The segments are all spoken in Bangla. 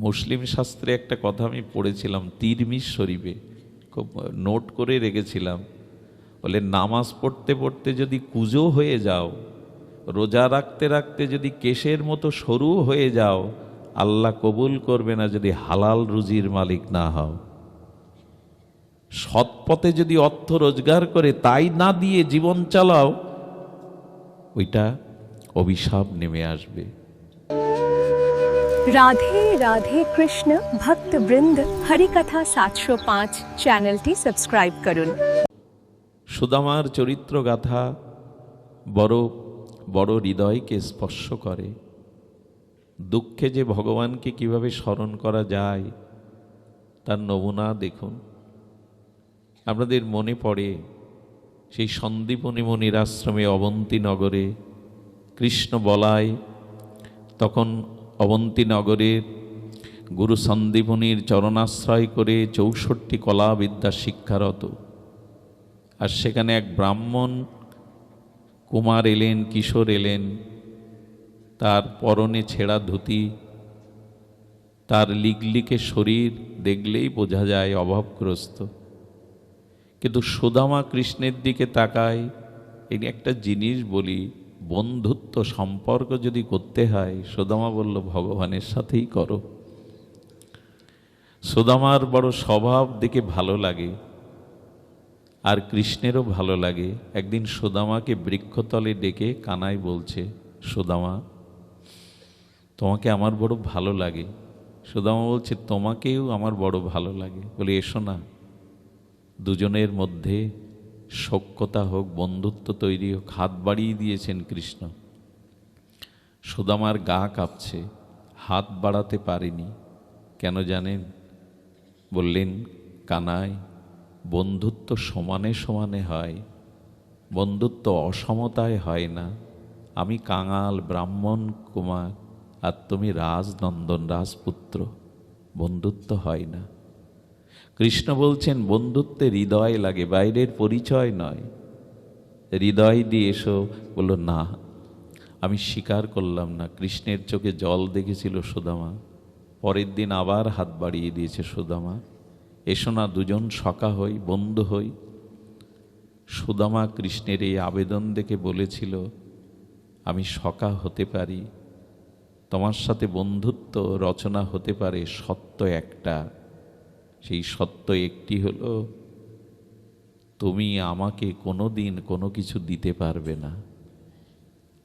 মুসলিম শাস্ত্রে একটা কথা আমি পড়েছিলাম তিরমিজ শরীফে, খুব নোট করে রেখেছিলাম। বলে নামাজ পড়তে পড়তে যদি কুজো হয়ে যাও, রোজা রাখতে রাখতে যদি কেশের মতো সরু হয়ে যাও, আল্লাহ কবুল করবে না যদি হালাল রুজির মালিক না হও। সৎ পথে যদি অর্থ রোজগার করে তাই না দিয়ে জীবন চালাও, ওইটা অভিশাপ নেমে আসবে। রাধে রাধে কৃষ্ণ ভক্ত বৃন্দ, হরিকথা 705 চ্যানেলটি সাবস্ক্রাইব করুন। সুদামার চরিত্র গাথা বড় বড় হৃদয়কে স্পর্শ করে। দুঃখে যে ভগবানকে কিভাবে স্মরণ করা যায় তার নমুনা দেখুন। আপনাদের মনে পড়ে সেই সন্দীপনী মুনির আশ্রমে অবন্তী নগরে কৃষ্ণ বলায়, তখন অবন্তী নগরের গুরু সন্দীপনীর চরণাশ্রয় করে 64 কলা বিদ্যা শিক্ষারত। আর সেখানে এক ব্রাহ্মণ কুমার এলেন, কিশোর এলেন, তার পরনে ছেঁড়া ধুতি, তার লিগলিকে শরীর দেখলেই বোঝা যায় অভাবগ্রস্ত। কিন্তু সুদামা কৃষ্ণের দিকে তাকায়। এই একটা জিনিস বলি, বন্ধুত্ব সম্পর্ক যদি করতে হয়, সুদামা বলল ভগবানের সাথেই করো। সুদামার বড় স্বভাব দেখে ভালো লাগে, আর কৃষ্ণেরও ভালো লাগে। একদিন সুদামাকে বৃক্ষতলে ডেকে কানাই বলছে, সুদামা তোমাকে আমার বড় ভালো লাগে। সুদামা বলছে তোমাকেও আমার বড় ভালো লাগে। বলে এসো না, দুজনের মধ্যে সখ্যতা হোক, বন্ধুত্ব তৈরি হোক। হাত বাড়িয়ে দিয়েছেন কৃষ্ণ। সুদামার গা কাঁপছে, হাত বাড়াতে পারেনি। কেন জানেন? বললেন, কানাই, বন্ধুত্ব সমানে সমানে হয়, বন্ধুত্ব অসমতায় হয় না। আমি কাঙাল ব্রাহ্মণ কুমার, আর তুমি রাজনন্দন রাজপুত্র, বন্ধুত্ব হয় না। কৃষ্ণ বলছেন বন্ধুত্বে হৃদয় লাগে, বাইরের পরিচয় নয়। হৃদয় দিয়ে এসো। বলল না, আমি স্বীকার করলাম না। কৃষ্ণের চোখে জল দেখেছিল সুদামা। পরের দিন আবার হাত বাড়িয়ে দিয়েছে সুদামা, এসো না দুজন সখা হই, বন্ধু হই। সুদামা কৃষ্ণের এই আবেদন দেখে বলেছিল, আমি সখা হতে পারি, তোমার সাথে বন্ধুত্ব রচনা হতে পারে, সত্য একটা। সেই সত্য একটি হলো, তুমি আমাকে কোনো দিন কোনো কিছু দিতে পারবে না,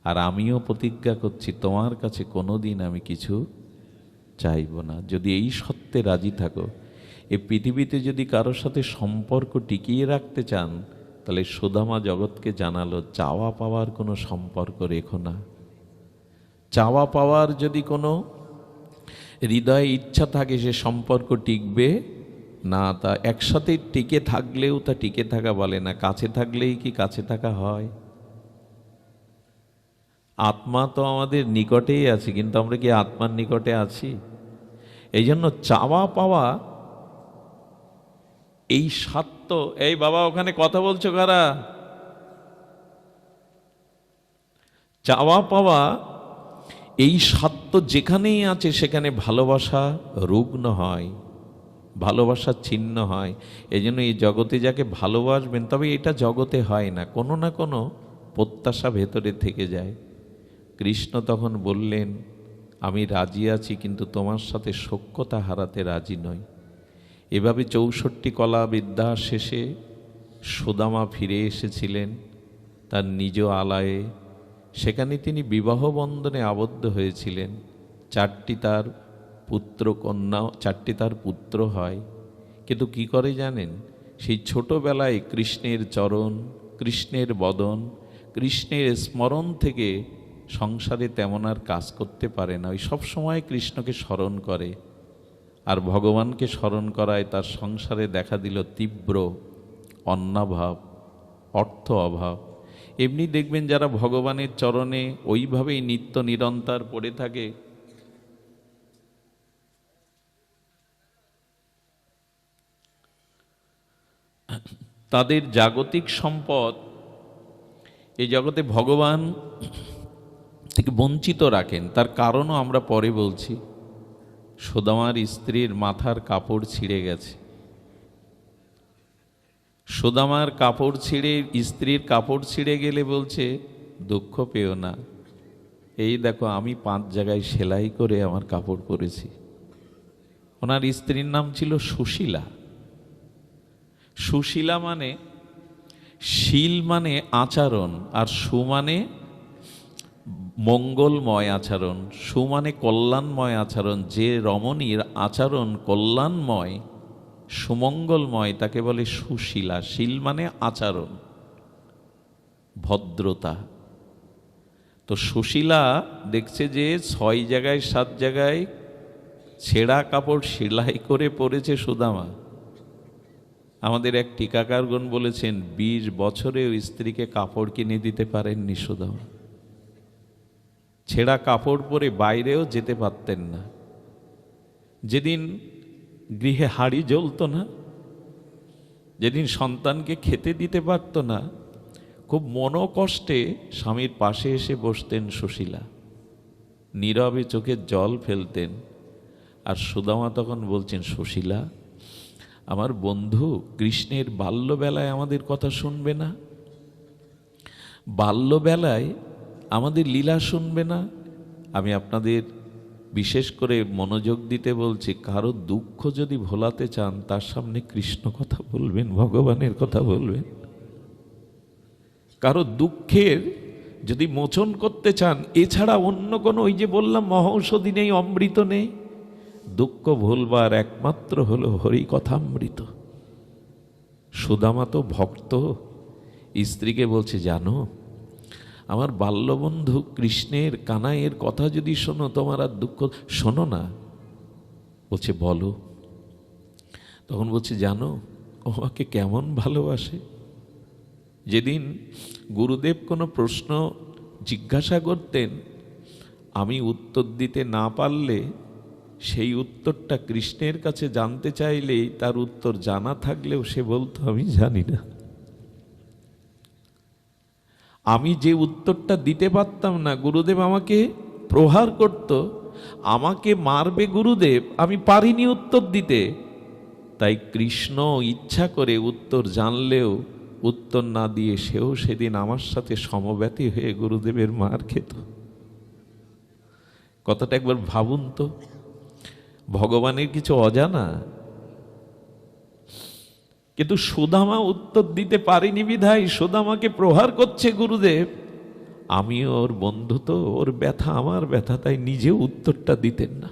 আর আমিও প্রতিজ্ঞা করছি তোমার কাছে কোনো দিন আমি কিছু চাইব না। যদি এই সত্যে রাজি থাকো, এই পৃথিবীতে যদি কারোর সাথে সম্পর্ক টিকিয়ে রাখতে চান, তাহলে সুদামা জগৎকে জানালো, চাওয়া পাওয়ার কোনো সম্পর্ক রেখো না। চাওয়া পাওয়ার যদি কোনো হৃদয়ে ইচ্ছা থাকে, সে সম্পর্ক টিকবে না। তা একসাথে টিকে থাকলেও তা টিকে থাকা বলে না। কাছে থাকলেই কি কাছে থাকা হয়? আত্মা তো আমাদের নিকটেই আছে, কিন্তু আমরা কি আত্মার নিকটে আছি? এই জন্য চাওয়া পাওয়া, এই সত্য। এই বাবা ওখানে কথা বলছো কারা? চাওয়া পাওয়া এই সত্য যেখানেই আছে, সেখানে ভালোবাসা রুগ্ন হয়, ভালোবাসা ছিন্ন হয়। এই জন্য এই জগতে যাকে ভালোবাসবেন, তবে এটা জগতে হয় না, কোনো না কোনো প্রত্যাশা ভেতরে থেকে যায়। কৃষ্ণ তখন বললেন, আমি রাজি আছি, কিন্তু তোমার সাথে সখ্যতা হারাতে রাজি নই। এভাবে 64 কলা বিদ্যা শেষে সুদামা ফিরে এসেছিলেন তার নিজ আলয়ে। সেখানে তিনি বিবাহ বন্ধনে আবদ্ধ হয়েছিলেন। 4টি তার পুত্র কন্যা, 4টি তার পুত্র হয়। কিন্তু কি করে জানেন? সেই ছোটবেলায় কৃষ্ণের চরণ, কৃষ্ণের বদন, কৃষ্ণের স্মরণ থেকে সংসারে তেমন আর কাজ করতে পারে না। ওই সবসময় কৃষ্ণকে স্মরণ করে, আর ভগবানকে স্মরণ করায় তার সংসারে দেখা দিল তীব্র অন্নাভাব, অর্থ অভাব। এমনি দেখবেন যারা ভগবানের চরণে ওইভাবেই নিত্য নিরন্তর পড়ে থাকে, তাদের জাগতিক সম্পদ এই জগতে ভগবান থেকে বঞ্চিত রাখেন। তার কারণও আমরা পরে বলছি। সুদামার স্ত্রীর মাথার কাপড় ছিঁড়ে গেছে। সুদামার কাপড় ছিঁড়ে, স্ত্রীর কাপড় ছিঁড়ে গেলে বলছে, দুঃখ পেও না, এই দেখো আমি 5 জায়গায় সেলাই করে আমার কাপড় পরেছি। ওনার স্ত্রীর নাম ছিল সুশীলা। সুশীলা মানে, শীল মানে আচরণ, আর সু মানে মঙ্গলময় আচরণ, সু মানে কল্যাণময় আচরণ। যে রমণীর আচরণ কল্যাণময়, সুমঙ্গলময়, তাকে বলে সুশীলা। শীল মানে আচরণ, ভদ্রতা। তো সুশীলা দেখছে যে 6 জায়গায় 7 জায়গায় ছেঁড়া কাপড় সেলাই করে পরেছে সুদামা। আমাদের এক টিকাকারগণ বলেছেন 20 বছরে ওই স্ত্রীকে কাপড় কিনে দিতে পারেননি সুদামা। ছেঁড়া কাপড় পরে বাইরেও যেতে পারতেন না। যেদিন গৃহে হাঁড়ি জ্বলতো না, যেদিন সন্তানকে খেতে দিতে পারত না, খুব মনোকষ্টে স্বামীর পাশে এসে বসতেন সুশীলা, নীরবে চোখের জল ফেলতেন। আর সুদামা তখন বলছেন, সুশীলা, আমার বন্ধু কৃষ্ণের বাল্যবেলায় আমাদের কথা শুনবে না? বাল্যবেলায় আমাদের লীলা শুনবে না? আমি আপনাদের বিশেষ করে মনোযোগ দিতে বলছি, কারো দুঃখ যদি ভোলাতে চান তার সামনে কৃষ্ণ কথা বলবেন, ভগবানের কথা বলবেন। কারো দুঃখের যদি মোচন করতে চান, এছাড়া অন্য কোনো, ওই যে বললাম মহৌষধি নেই, অমৃত নেই। দুঃখ ভুলবার একমাত্র হলো হরি কথামৃত। সুদামা তো ভক্ত, স্ত্রীকে বলছে, জানো আমার বাল্যবন্ধু কৃষ্ণের কানাইয়ের কথা যদি শোনো তোমার আর দুঃখ, শোনো না। বলছে, বলো। তখন বলছে, জানো ও আমাকে কেমন ভালোবাসে। যেদিন গুরুদেব কোনো প্রশ্ন জিজ্ঞাসা করতেন, আমি উত্তর দিতে না পারলে সেই উত্তরটা কৃষ্ণের কাছে জানতে চাইলেই তার উত্তর জানা থাকলেও সে বলতো, আমি জানি না। আমি যে উত্তরটা দিতে পারতাম না, গুরুদেব আমাকে প্রহার করত, আমাকে মারবে গুরুদেব, আমি পারিনি উত্তর দিতে। তাই কৃষ্ণ ইচ্ছা করে উত্তর জানলেও উত্তর না দিয়ে সেও সেদিন আমার সাথে সমব্যথী হয়ে গুরুদেবের মার খেত। কথাটা একবার ভাবুন তো, ভগবানের কিছু অজানা? কিন্তু সুদামা উত্তর দিতে পারিনি বিধায় সুদামাকে প্রহার করছে গুরুদেব। আমি ওর বন্ধু, তো ওর ব্যথা আমার ব্যথা, তাই নিজেও উত্তরটা দিতেন না।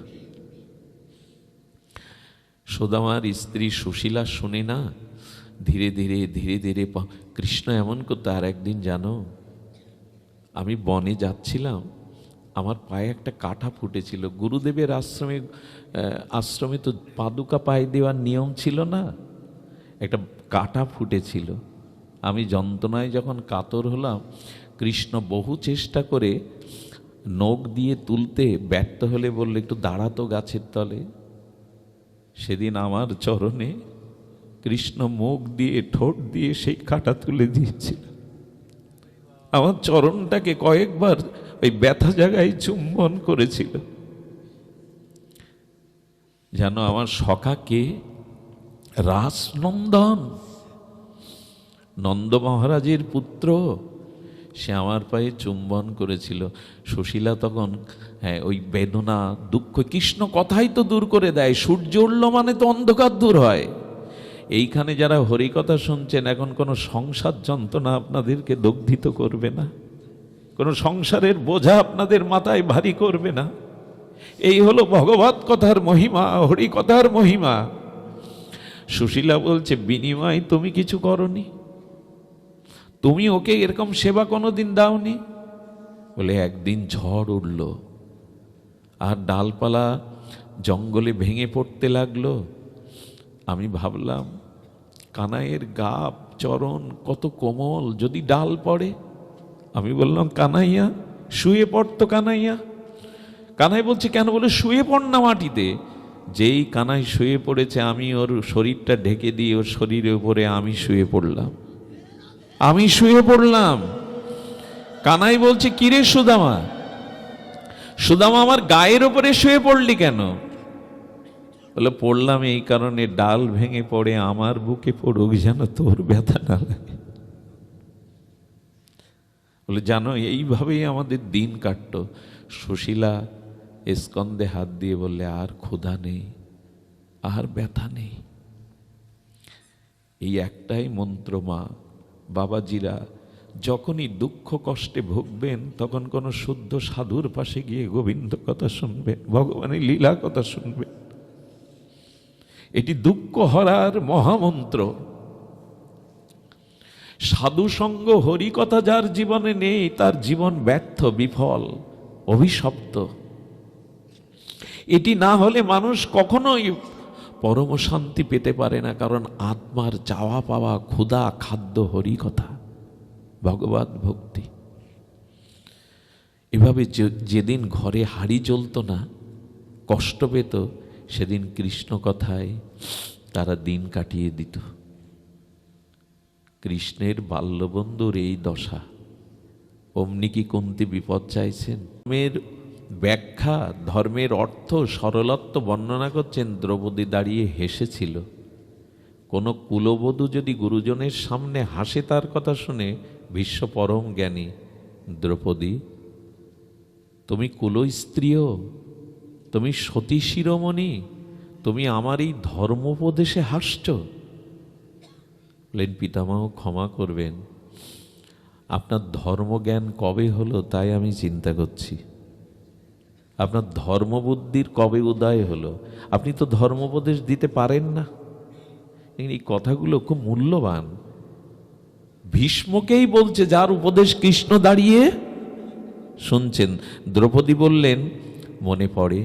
সুদামার স্ত্রী সুশীলা শুনে না, ধীরে ধীরে ধীরে ধীরে কৃষ্ণ এমন করতে। আর একদিন জানো, আমি বনে যাচ্ছিলাম, আমার পায়ে একটা কাঁটা ফুটেছিল। গুরুদেবের আশ্রমে তো পাদুকা পায়ে দেওয়ার নিয়ম ছিল না, একটা কাঁটা ফুটেছিল। আমি যন্ত্রণায় যখন কাতর হলাম, কৃষ্ণ বহু চেষ্টা করে নখ দিয়ে তুলতে ব্যর্থ হলে বললে, একটু দাঁড়াতো গাছের তলে। সেদিন আমার চরণে কৃষ্ণ মুখ দিয়ে, ঠোঁট দিয়ে সেই কাঁটা তুলে দিয়েছিল। আমার চরণটাকে কয়েকবার ওই ব্যথা জায়গায় চুম্বন করেছিল। জানো আমার সখা কে? রাসনন্দন, নন্দ মহারাজের পুত্র। সে আমার পায়ে চুম্বন করেছিল। সুশীলা তখন, ওই বেদনা দুঃখ, কৃষ্ণ কথাই তো দূর করে দেয়। সূর্য উঠল মানে তো অন্ধকার দূর হয়। এইখানে যারা হরিকথা শুনছেন, এখন কোনো সংসার যন্ত্রণা আপনাদেরকে দগ্ধিত করবে না, কোনো সংসারের বোঝা আপনাদের মাথায় ভারী করবে না। এই হলো ভগবত কথার মহিমা, হরি কথার মহিমা। সুশীলা বলছে, বিনিময় তুমি কিছু করনি, তুমি ওকে এরকম সেবা কোনোদিন দাওনি। বলে, একদিন ঝড় উঠল আর ডালপালা জঙ্গলে ভেঙে পড়তে লাগলো। আমি ভাবলাম, কানাইয়ের গা চরণ কত কোমল, যদি ডাল পড়ে। আমি বললাম, কানাইয়া শুয়ে পড়তো। কানাইয়া কানাই বলছে, কেন? বলে, শুয়ে পড় না মাটিতে। যেই কানাই শুয়ে পড়েছে, আমি ওর শরীরটা ঢেকে দিয়ে ওর শরীরের উপরে আমি শুয়ে পড়লাম। আমি শুয়ে পড়লাম। কানাই বলছে, কিরে সুদামা, সুদামা আমার গায়ের ওপরে শুয়ে পড়লি কেন? বলে পড়লাম এই কারণে, ডাল ভেঙে পড়ে আমার বুকে পড়ুক যেন তোর ব্যথা না লাগে। বলে জানো, এইভাবেই আমাদের দিন কাটতো। সুশীলা স্কন্ধে হাত দিয়ে বললে, আর ক্ষুধা নেই, আর ব্যথা নেই। এই একটাই মন্ত্র মা। বাবাজিরা যখনই দুঃখ কষ্টে ভুগবেন, তখন কোন শুদ্ধ সাধুর পাশে গিয়ে গোবিন্দ কথা শুনবেন, ভগবানের লীলা কথা শুনবেন। এটি দুঃখ হরার মহামন্ত্র। সাধু সঙ্গ হরি কথা যার জীবনে নেই, তার জীবন ব্যর্থ, বিফল, অভিশপ্ত। এটি না হলে মানুষ কখনোই পরম শান্তি পেতে পারে না। কারণ আত্মার চাওয়া পাওয়া, ক্ষুধা, খাদ্য হরি কথা, ভগবত ভক্তি। এভাবে যেদিন ঘরে হাঁড়ি জ্বলত না, কষ্ট পেত, সেদিন কৃষ্ণ কথায় তারা দিন কাটিয়ে দিত। কৃষ্ণের বাল্যবন্ধুর এই দশা। অমনি কি কুন্তি বিপদ চাইছেন? ধর্মের ব্যাখ্যা, ধর্মের অর্থ, সরলত্ব বর্ণনা করছেন। দ্রৌপদী দাঁড়িয়ে হেসেছিল। কোনো কুলবধূ যদি গুরুজনের সামনে হাসে, তার কথা শুনে বিশ্ব পরম জ্ঞানী, দ্রৌপদী তুমি কুলস্ত্রীও, তুমি সতী শিরোমণি, তুমি আমার এই ধর্মোপদেশে হাসছ? বলেন, পিতামহ ক্ষমা করবেন, আপনার ধর্মজ্ঞান কবে হলো তাই আমি চিন্তা করছি। আপনার ধর্মবুদ্ধির কবে উদয় হলো? আপনি তো ধর্মোপদেশ দিতে পারেন না। এই কথাগুলো খুব মূল্যবান। ভীষ্মকেই বলছে, যার উপদেশ কৃষ্ণ দাঁড়িয়ে শুনছেন। দ্রৌপদী বললেন, মনে পড়ে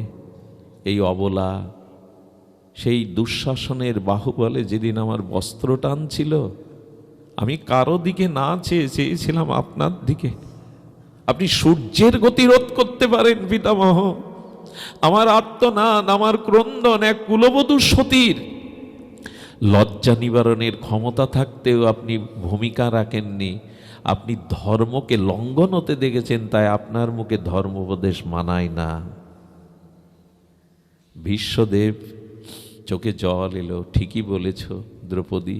এই অবলা সেই দুঃশাসনের বাহুবলে যেদিন আমার বস্ত্র টানছিল, আমি কারো দিকে না চেয়ে চেয়েছিলাম আপনার দিকে। আপনি সূর্যের গতিরোধ করতে পারেন পিতামহ। আমার আর্তনাদ, আমার ক্রন্দন এক কুলবধূ সতীর লজ্জা নিবারণের ক্ষমতা থাকতেও আপনি ভূমিকা রাখেননি। আপনি ধর্মকে লঙ্ঘন হতে দেখেছেন, তাই আপনার মুখে ধর্মোপদেশ মানায় না। ভীষ্মদেব চোখে জল এলো। ঠিকই বলেছ দ্রৌপদী,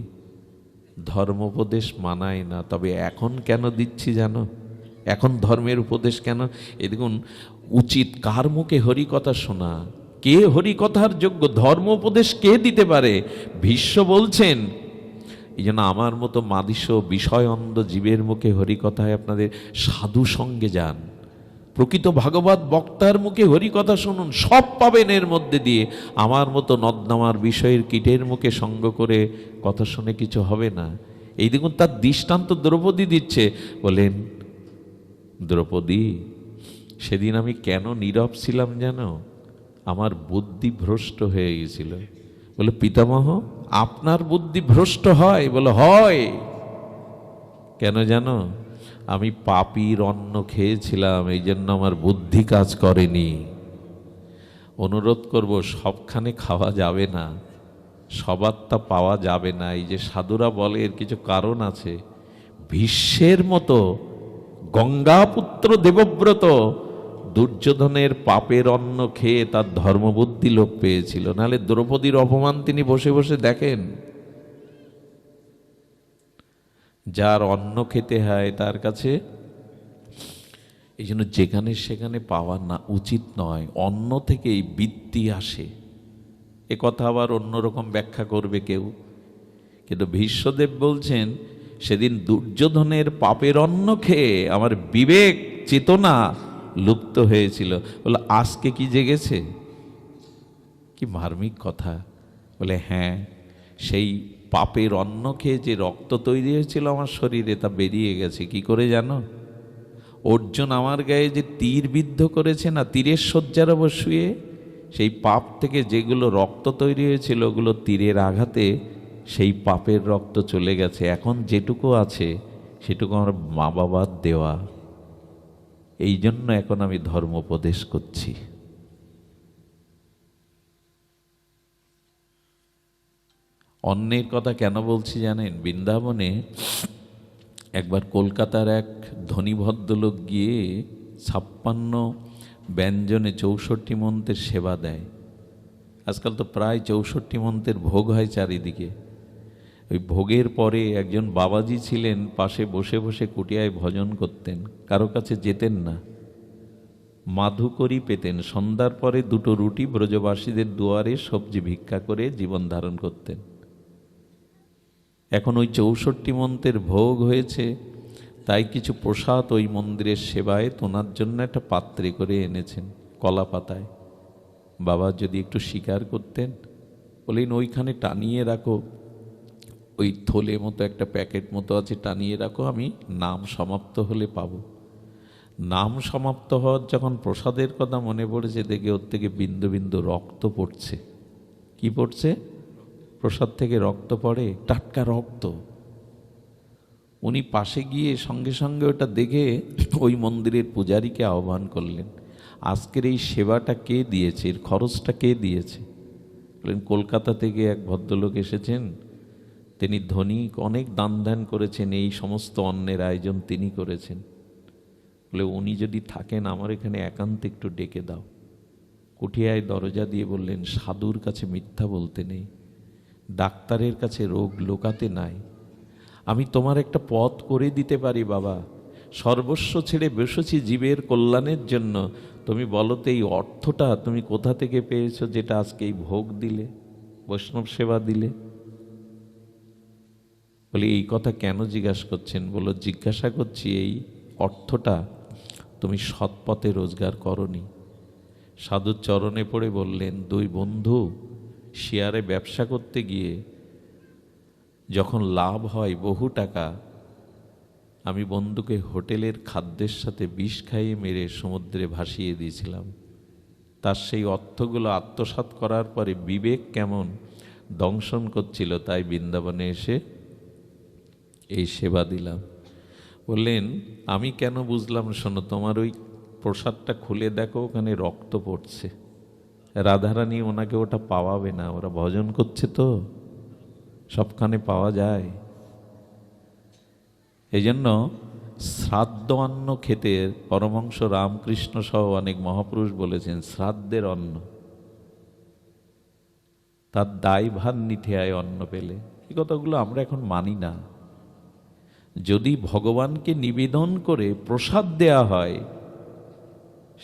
ধর্মোপদেশ মানায় না। তবে এখন কেন দিচ্ছি জানো? এখন ধর্মের উপদেশ কেন? এ দেখুন, উচিত কার মুখে হরি কথা শোনা, কে হরি কথার যোগ্য, ধর্ম উপদেশ কে দিতে পারে? ভীষ্ম বলছেন, এই জন্য আমার মতো মাদিস বিষয় অন্ধ জীবের মুখে হরি কথায় আপনাদের সাধু সঙ্গে যান, প্রকৃত ভাগবত বক্তার মুখে হরি কথা শুনুন, সব পাবেন এর মধ্যে দিয়ে। আমার মতো নদনামার বিষয়ের কীটের মুখে সঙ্গ করে কথা শুনে কিছু হবে না। এই দেখুন, তার দৃষ্টান্ত দ্রৌপদী দিচ্ছে। বলেন, দ্রৌপদী সেদিন আমি কেন নীরব ছিলাম জানো? আমার বুদ্ধি ভ্রষ্ট হয়ে গেছিল। বলে, পিতামহ আপনার বুদ্ধি ভ্রষ্ট হয়? বলে, হয়। কেন জানো? আমি পাপীর অন্ন খেয়েছিলাম, এই জন্য আমার বুদ্ধি কাজ করেনি। অনুরোধ করব, সবখানে খাওয়া যাবে না, সবার তা পাওয়া যাবে না। এই যে সাধুরা বলে, এর কিছু কারণ আছে। ভীষ্মের মতো গঙ্গাপুত্র দেবব্রত দুর্যোধনের পাপের অন্ন খেয়ে তার ধর্মবুদ্ধি লোপ পেয়েছিল। নাহলে দ্রৌপদীর অপমান তিনি বসে বসে দেখেন। যার অন্ন খেতে হয় তার কাছে এই জন্য যেখানে সেখানে পাওয়া না উচিত নয়। অন্ন থেকেই বৃত্তি আসে। এ কথা আবার অন্যরকম ব্যাখ্যা করবে কেউ, কিন্তু ভীষ্মদেব বলছেন, সেদিন দুর্যোধনের পাপের অন্ন খেয়ে আমার বিবেক চেতনা লুপ্ত হয়েছিল। বলে, আজকে কি জেগেছে? কি মার্মিক কথা। বলে, হ্যাঁ, সেই পাপের অন্ন খেয়ে যে রক্ত তৈরি হয়েছিল আমার শরীরে, তা বেরিয়ে গেছে। কি করে জানো? অর্জুন আমার গায়ে যে তীর বিদ্ধ করেছে না, তীরের শয্যার ওপর শুয়ে, সেই পাপ থেকে যেগুলো রক্ত তৈরি হয়েছিল, ওগুলো তীরের আঘাতে সেই পাপের রক্ত চলে গেছে। এখন যেটুকু আছে সেটুকু আমার মা বাবার দেওয়া। এই জন্য এখন আমি ধর্ম উপদেশ করছি। অন্যের কথা কেন বলছি জানেন? বৃন্দাবনে একবার কলকাতার এক ধনী ভদ্রলোক গিয়ে 56 ব্যঞ্জনে 64 মন্ত্রের সেবা দেয়। আজকাল তো প্রায় 64 মন্ত্রের ভোগ হয় চারিদিকে। ওই ভোগের পরে একজন বাবাজি ছিলেন, পাশে বসে বসে কুটিয়ায় ভজন করতেন, কারো কাছে যেতেন না, মাধুকরী পেতেন। সন্ধ্যার পরে 2টো রুটি ব্রজবাসীদের দুয়ারে সবজি ভিক্ষা করে জীবন ধারণ করতেন। এখন ওই 64 মন্ত্রের ভোগ হয়েছে, তাই কিছু প্রসাদ ওই মন্দিরের সেবায় তোনার জন্য একটা পাত্রে করে এনেছেন, কলা পাতায়। বাবা যদি একটু স্বীকার করতেন, বলেন ওইখানে টানিয়ে রাখো, ওই থলে মতো একটা প্যাকেট মতো আছে, টানিয়ে রাখো, আমি নাম সমাপ্ত হলে পাবো। নাম সমাপ্ত হওয়ার যখন প্রসাদের কথা মনে পড়েছে, দেখে ওর থেকে বিন্দু বিন্দু রক্ত পড়ছে। কি পড়ছে? প্রসাদ থেকে রক্ত পড়ে, টাটকা রক্ত। উনি পাশে গিয়ে সঙ্গে সঙ্গে ওটা দেখে ওই মন্দিরের পূজারীকে আহ্বান করলেন, আজকের এই সেবাটা কে দিয়েছে, এর খরচটা কে দিয়েছে? বললেন কলকাতা থেকে এক ভদ্রলোক এসেছেন, তিনি ধনী, অনেক দান ধ্যান করেছেন, এই সমস্ত অন্নের আয়োজন তিনি করেছেন। বলে উনি যদি থাকেন আমার এখানে একান্ত একটু ডেকে দাও। কুঠিয়ায় দরজা দিয়ে বললেন, সাধুর কাছে মিথ্যা বলতে নেই, ডাক্তারের কাছে রোগ লোকাতে নাই, আমি তোমার একটা পথ করে দিতে পারি বাবা। সর্বস্ব ছেড়ে বসেছি জীবের কল্যাণের জন্য। তুমি বলো তো এই অর্থটা তুমি কোথা থেকে পেয়েছো, যেটা আজকে এই ভোগ দিলে, বৈষ্ণব সেবা দিলে? বলি এই কথা কেন জিজ্ঞাসা করছেন? বলো জিজ্ঞাসা করছি এই অর্থটা তুমি সৎপথে রোজগার করনি। সাধুর চরণে পড়ে বললেন, 2 বন্ধু শেয়ারে ব্যবসা করতে গিয়ে যখন লাভ হয় বহু টাকা, আমি বন্ধুকে হোটেলের খাদ্যের সাথে বিষ খাইয়ে মেরে সমুদ্রে ভাসিয়ে দিয়েছিলাম। তার সেই অর্থগুলো আত্মসাৎ করার পরে বিবেক কেমন দংশন করছিল, তাই বৃন্দাবনে এসে এই সেবা দিলাম। বললেন আমি কেন বুঝলাম, শোনো, তোমার ওই প্রসাদটা খুলে দেখো, ওখানে রক্ত পড়ছে। রাধারানী ওনাকে ওটা পাওয়াবে না, ওরা ভজন করছে তো, সবখানে পাওয়া যায়। এই জন্য শ্রাদ্ধ অন্ন খেতে পরমহংস রামকৃষ্ণ সহ অনেক মহাপুরুষ বলেছেন, শ্রাদ্ধের অন্ন তার দায়ভার নিতে হয় অন্ন পেলে। এই কথাগুলো আমরা এখন মানি না। যদি ভগবানকে নিবেদন করে প্রসাদ দেয়া হয়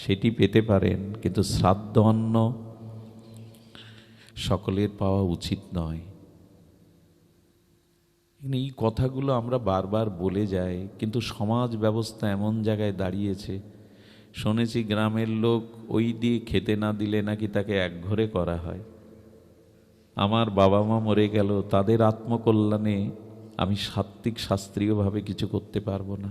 সেটি পেতে পারেন, কিন্তু শ্রাদ্ধ অন্ন সকলের পাওয়া উচিত নয়। এই কথাগুলো আমরা বারবার বলে যাই, কিন্তু সমাজ ব্যবস্থা এমন জায়গায় দাঁড়িয়েছে। শুনেছি গ্রামের লোক ওই দিয়ে খেতে না দিলে নাকি তাকে একঘরে করা হয়। আমার বাবা মা মরে গেল, তাদের আত্মকল্যাণে আমি সাত্ত্বিক শাস্ত্রীয়ভাবে কিছু করতে পারবো না।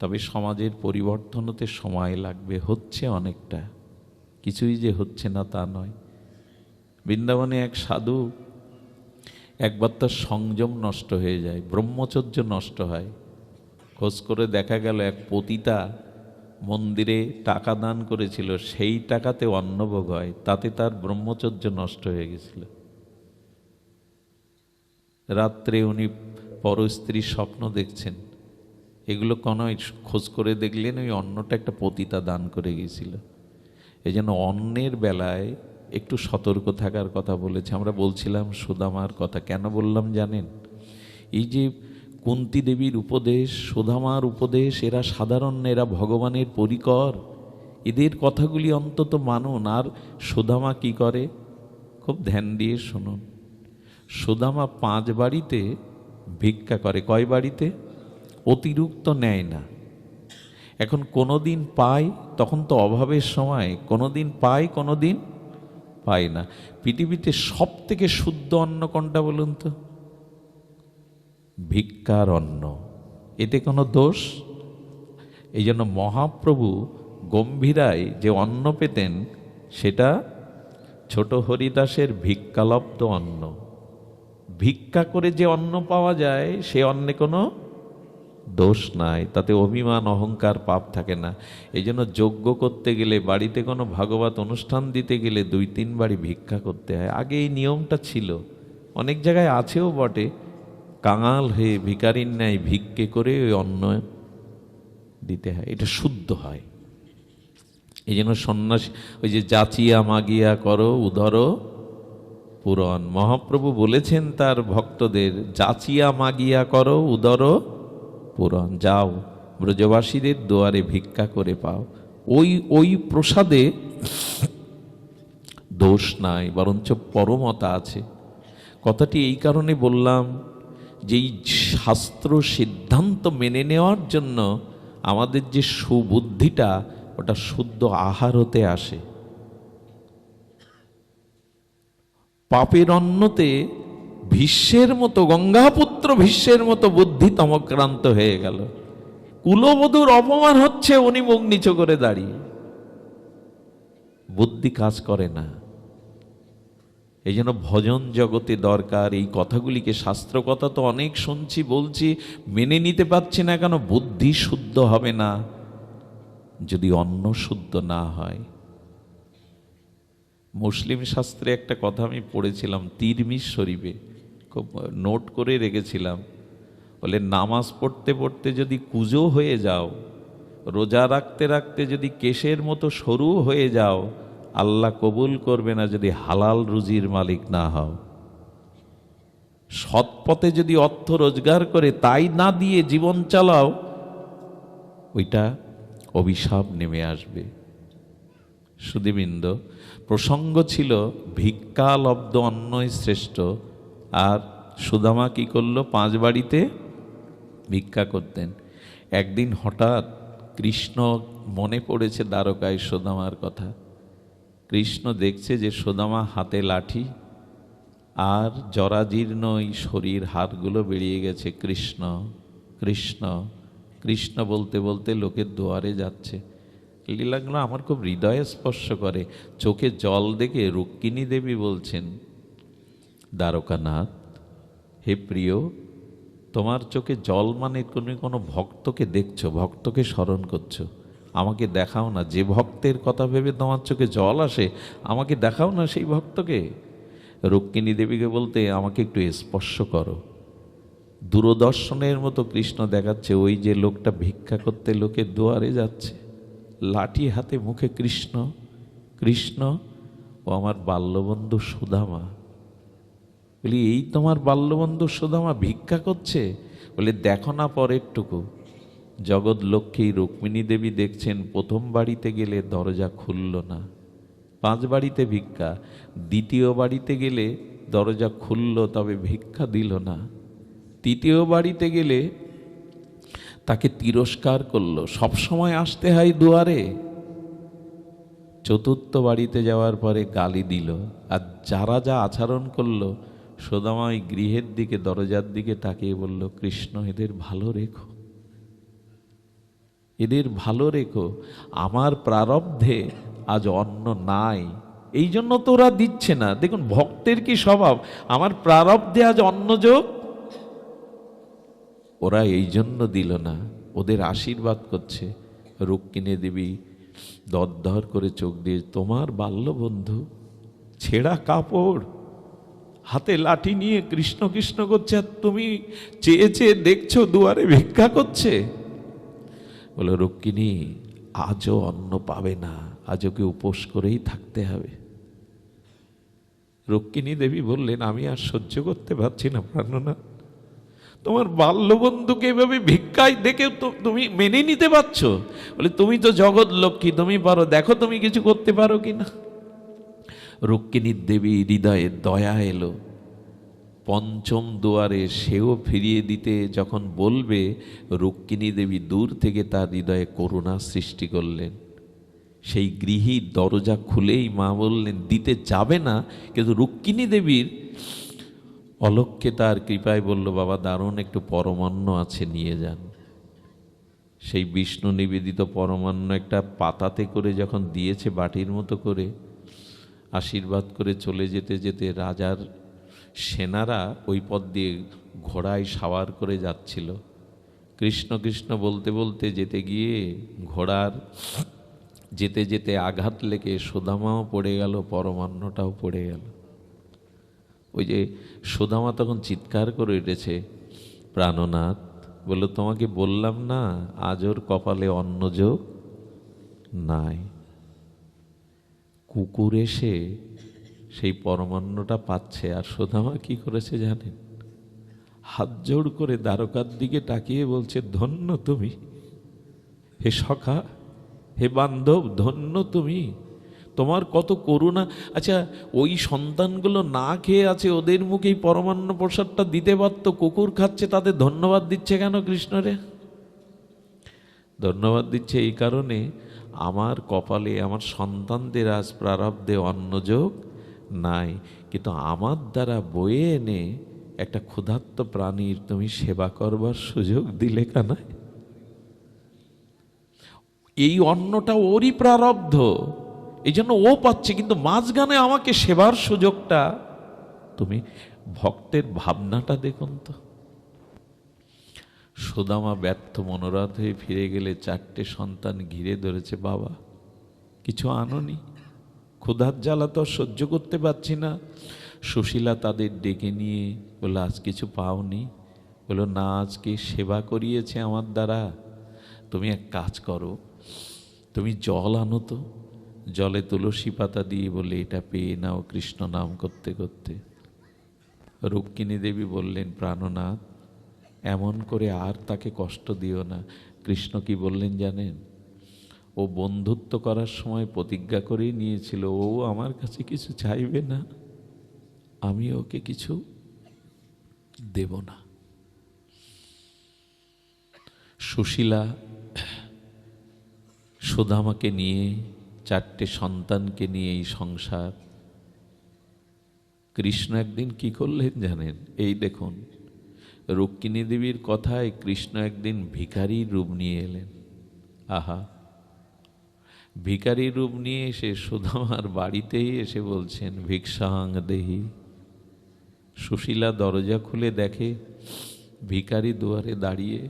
তবে সমাজের পরিবর্তন হতে সময় লাগবে, হচ্ছে অনেকটা, কিছুই যে হচ্ছে না তা নয়। বৃন্দাবনে এক সাধু, একবার তার সংযম নষ্ট হয়ে যায়, ব্রহ্মচর্য নষ্ট হয়। খোঁজ করে দেখা গেল এক পতিতা মন্দিরে টাকা দান করেছিল, সেই টাকাতে অন্নভোগ হয়, তাতে তার ব্রহ্মচর্য নষ্ট হয়ে গেছিল। রাত্রে উনি পরস্ত্রীর স্বপ্ন দেখছেন, এগুলো কোনো খোঁজ করে দেখলেন ওই অন্নটা একটা পতিতা দান করে গিয়েছিল। এই জন্য অন্নের বেলায় একটু সতর্ক থাকার কথা বলেছে। আমরা বলছিলাম সুদামার কথা, কেন বললাম জানেন? এই যে কুন্তী দেবীর উপদেশ, সুদামার উপদেশ, এরা সাধারণ, এরা ভগবানের পরিকর, এদের কথাগুলি অন্তত মানুন। আর সুদামা কি করে খুব ধ্যান দিয়ে শুনুন। সুদামা 5 বাড়িতে ভিক্ষা করে। কয় বাড়িতে? অতিরিক্ত নেয় না। এখন কোনোদিন পায়, তখন তো অভাবের সময়, কোনোদিন পায় কোনোদিন পায় না। পৃথিবীতে সব থেকে শুদ্ধ অন্ন কোনটা বলুন তো? ভিক্ষার অন্ন। এতে কোনো দোষ? এই জন্য মহাপ্রভু গম্ভীরায় যে অন্ন পেতেন সেটা ছোট হরিদাসের ভিক্ষালব্ধ অন্ন। ভিক্ষা করে যে অন্ন পাওয়া যায় সে অন্নে কোনো দোষ নাই, তাতে অভিমান অহংকার পাপ থাকে না। এই জন্য যজ্ঞ করতে গেলে, বাড়িতে কোনো ভাগবত অনুষ্ঠান দিতে গেলে 2-3 বাড়ি ভিক্ষা করতে হয়। আগে এই নিয়মটা ছিল, অনেক জায়গায় আছেও বটে। কাঙাল হয়ে ভিখারির ন্যায় ভিক্ষে করে ওই অন্ন দিতে হয়, এটা শুদ্ধ হয়। এই জন্য সন্ন্যাসী ওই যে যাচিয়া মাগিয়া করো উদর পূরণ, মহাপ্রভু বলেছেন তার ভক্তদের, যাচিয়া মাগিয়া করো উদর পূরণ, যাও ব্রজবাসীদের দুয়ারে ভিক্ষা করে পাও। ওই ওই প্রসাদে দোষ নাই, বরঞ্চ পরমতা আছে। কথাটি এই কারণে বললাম যে এই শাস্ত্র সিদ্ধান্ত মেনে নেওয়ার জন্য আমাদের যে সুবুদ্ধিটা, ওটা শুদ্ধ আহার হতে আসে। পাপের অন্নতে ভীষ্মের মতো, গঙ্গাপুত্র ভীষ্মের মতো বুদ্ধি তমক্রান্ত হয়ে গেল। কুলবধূর অপমান হচ্ছে, উনি মুখ নিচু করে দাঁড়িয়ে, বুদ্ধি কাজ করে না। এই জন্য ভজন জগতে দরকার এই কথাগুলিকে। শাস্ত্র কথা তো অনেক শুনছি, বলছি, মেনে নিতে পারছি না কেন? বুদ্ধি শুদ্ধ হবে না যদি অন্ন শুদ্ধ না হয়। মুসলিম শাস্ত্রে একটা কথা আমি পড়েছিলাম তিরমিজ শরীফে, খুব নোট করে রেখেছিলাম। বলে নামাজ পড়তে পড়তে যদি কুজো হয়ে যাও, রোজা রাখতে রাখতে যদি কেশের মতো সরু হয়ে যাও, আল্লাহ কবুল করবে না যদি হালাল রুজির মালিক না হও। সৎ পথে যদি অর্থ রোজগার করে তাই না দিয়ে জীবন চালাও, ওইটা অভিশাপ নেমে আসবে। সুধীবৃন্দ, প্রসঙ্গ ছিল ভিক্ষালব্ধ অন্নই শ্রেষ্ঠ। আর সুদামা কি করলো? 5 বাড়িতে ভিক্ষা করতেন। একদিন হঠাৎ কৃষ্ণ মনে পড়েছে দ্বারকায় সুদামার কথা। কৃষ্ণ দেখছে যে সুদামা হাতে লাঠি আর জরাজীর্ণ এই শরীর, হাড়গুলো বেরিয়ে গেছে। কৃষ্ণ কৃষ্ণ কৃষ্ণ বলতে বলতে লোকের দুয়ারে যাচ্ছে। লীলাগুলো আমার খুব হৃদয়ে স্পর্শ করে। চোখে জল দেখে রুক্মিণী দেবী বলছেন, দ্বারকানাথ, হে প্রিয়, তোমার চোখে জল মানে তুমি কোনো ভক্তকে দেখছো, ভক্তকে স্মরণ করছো, আমাকে দেখাও না। যে ভক্তের কথা ভেবে তোমার চোখে জল আসে, আমাকে দেখাও না সেই ভক্তকে। রুক্মিণী দেবীকে বলতে, আমাকে একটু স্পর্শ করো। দূরদর্শনের মতো কৃষ্ণ দেখাচ্ছে ওই যে লোকটা ভিক্ষা করতে লোকের দুয়ারে যাচ্ছে, লাঠি হাতে, মুখে কৃষ্ণ কৃষ্ণ। ও আমার বাল্যবন্ধু সুদামা। বলি, এই তোমার বাল্যবন্ধু সুদামা ভিক্ষা করছে? বলে, দেখো না পরেরটুকু। জগৎ লক্ষ্মী রুক্মিণী দেবী দেখছেন, প্রথম বাড়িতে গেলে দরজা খুলল না, 5 বাড়িতে ভিক্ষা। দ্বিতীয় বাড়িতে গেলে দরজা খুলল, তবে ভিক্ষা দিল না। তৃতীয় বাড়িতে গেলে তাকে তিরস্কার করলো, সবসময় আসতে হয় দুয়ারে। চতুর্থ বাড়িতে যাওয়ার পরে গালি দিল। আর যারা যা আচরণ করলো, সুদামা ওই গৃহের দিকে, দরজার দিকে তাকিয়ে বলল, কৃষ্ণ, এদের ভালো রেখো, এদের ভালো রেখো। আমার প্রারব্ধে আজ অন্ন নাই, এই জন্য তো ওরা দিচ্ছে না। দেখুন ভক্তের কি স্বভাব, আমার প্রারব্ধে আজ অন্ন যোগ, ওরা এই জন্য দিল না, ওদের আশীর্বাদ করছে। রুক্মিণী দেবী দরদর করে চোখ দিয়ে, তোমার বাল্যবন্ধু ছেঁড়া কাপড়, হাতে লাঠি নিয়ে কৃষ্ণ কৃষ্ণ করছে, আর তুমি চেয়ে চেয়ে দেখছো দুয়ারে ভিক্ষা করছে। বলো, রুক্মিণী, আজও অন্ন পাবে না, আজও কি উপোস করেই থাকতে হবে। রুক্মিণী দেবী বললেন, আমি আর সহ্য করতে পারছি না প্রাণনাথ, তোমার বাল্যবন্ধুকে এভাবে ভিক্ষায় দেখে তুমি মেনে নিতে পারছো? বলে, তুমি তো জগৎ লক্ষ্মী, তুমি পারো, দেখো তুমি কিছু করতে পারো কিনা। রুক্মিণী দেবী হৃদয়ে দয়া এলো। 5ম দুয়ারে সেও ফিরিয়ে দিতে যখন বলবে, রুক্মিণী দেবী দূর থেকে তার হৃদয়ে করুণা সৃষ্টি করলেন। সেই গৃহী দরজা খুলেই মা বললেন, দিতে যাবে না, কিন্তু রুক্মিণী দেবীর অলক্ষ্যে তার কৃপায় বলল, বাবা দারুণ একটু পরমান্ন আছে, নিয়ে যান। সেই বিষ্ণু নিবেদিত পরমান্ন একটা পাতাতে করে যখন দিয়েছে, বাটির মতো করে, আশীর্বাদ করে চলে যেতে যেতে রাজার সেনারা ওই পথ দিয়ে ঘোড়ায় সাওয়ার করে যাচ্ছিল। কৃষ্ণ কৃষ্ণ বলতে বলতে যেতে গিয়ে ঘোড়ার যেতে যেতে আঘাত লেগে সুদামাও পড়ে গেল, পরমান্নটাও পড়ে গেল। ওই যে সুদামা তখন চিৎকার করে উঠেছে, প্রাণনাথ, বলল, তোমাকে বললাম না আজ ওর কপালে অন্নযোগ নাই। কুকুর এসে সেই পরমান্নটা পাচ্ছে, আর সুদামা কি করেছে জানেন? হাত জোড় করে দ্বারকার দিকে তাকিয়ে বলছে, ধন্য তুমি হে সখা, হে বান্ধব, ধন্য তুমি, তোমার কত করুণা। আচ্ছা, ওই সন্তানগুলো না খেয়ে আছে, ওদের মুখেই পরমান্ন প্রসাদটা দিতে পারতো, কুকুর খাচ্ছে, তাদের ধন্যবাদ দিচ্ছে কেন কৃষ্ণরে? ধন্যবাদ দিচ্ছে এই কারণে, আমার কপালে আমার সন্তানদের আজ প্রারব্ধে অন্নযোগ নাই, কিন্তু আমার দ্বারা বয়ে এনে একটা ক্ষুধার্ত প্রাণীর তুমি সেবা করবার সুযোগ দিলে কানাই। এই অন্নটা ওরই প্রারব্ধ, এই জন্য ও পাচ্ছে, কিন্তু মাঝখানে আমাকে সেবার সুযোগটা তুমি। ভক্তের ভাবনাটা দেখুন তো। সুদামা ব্যর্থ মনোরথ হয়ে ফিরে গেলে 4টে সন্তান ঘিরে ধরেছে, বাবা কিছু আনোনি, ক্ষুধার জ্বালা তো সহ্য করতে পারছি না। সুশীলা তাদের ডেকে নিয়ে বলল, আজ কিছু পাওনি? বলল, না, আজকে সেবা করিয়েছে আমার দ্বারা। তুমি এক কাজ করো, তুমি জল আনো তো, জলে তুলসী পাতা দিয়ে বলে এটা পেয়ে নাও কৃষ্ণ নাম করতে করতে। রুক্মিণী দেবী বললেন, প্রাণনাথ, এমন করে আর তাকে কষ্ট দিও না। কৃষ্ণ কি বললেন জানেন? ও বন্ধুত্ব করার সময় প্রতিজ্ঞা করেই নিয়েছিল, ও আমার কাছে কিছু চাইবে না, আমি ওকে কিছু দেব না। সুশীলা সুদামাকে নিয়ে, 4টে সন্তানকে নিয়ে এই সংসার। কৃষ্ণ একদিন কি করলেন জানেন? এই দেখুন, রুক্মিণী দেবীর কথায় কৃষ্ণ একদিন ভিখারির রূপ নিয়ে এলেন। আহা, ভিখারির রূপ নিয়ে এসে সুদামার বাড়িতেই এসে বলছেন, ভিক্ষাং দেহি। সুশীলা দরজা খুলে দেখে ভিখারি দুয়ারে দাঁড়িয়ে।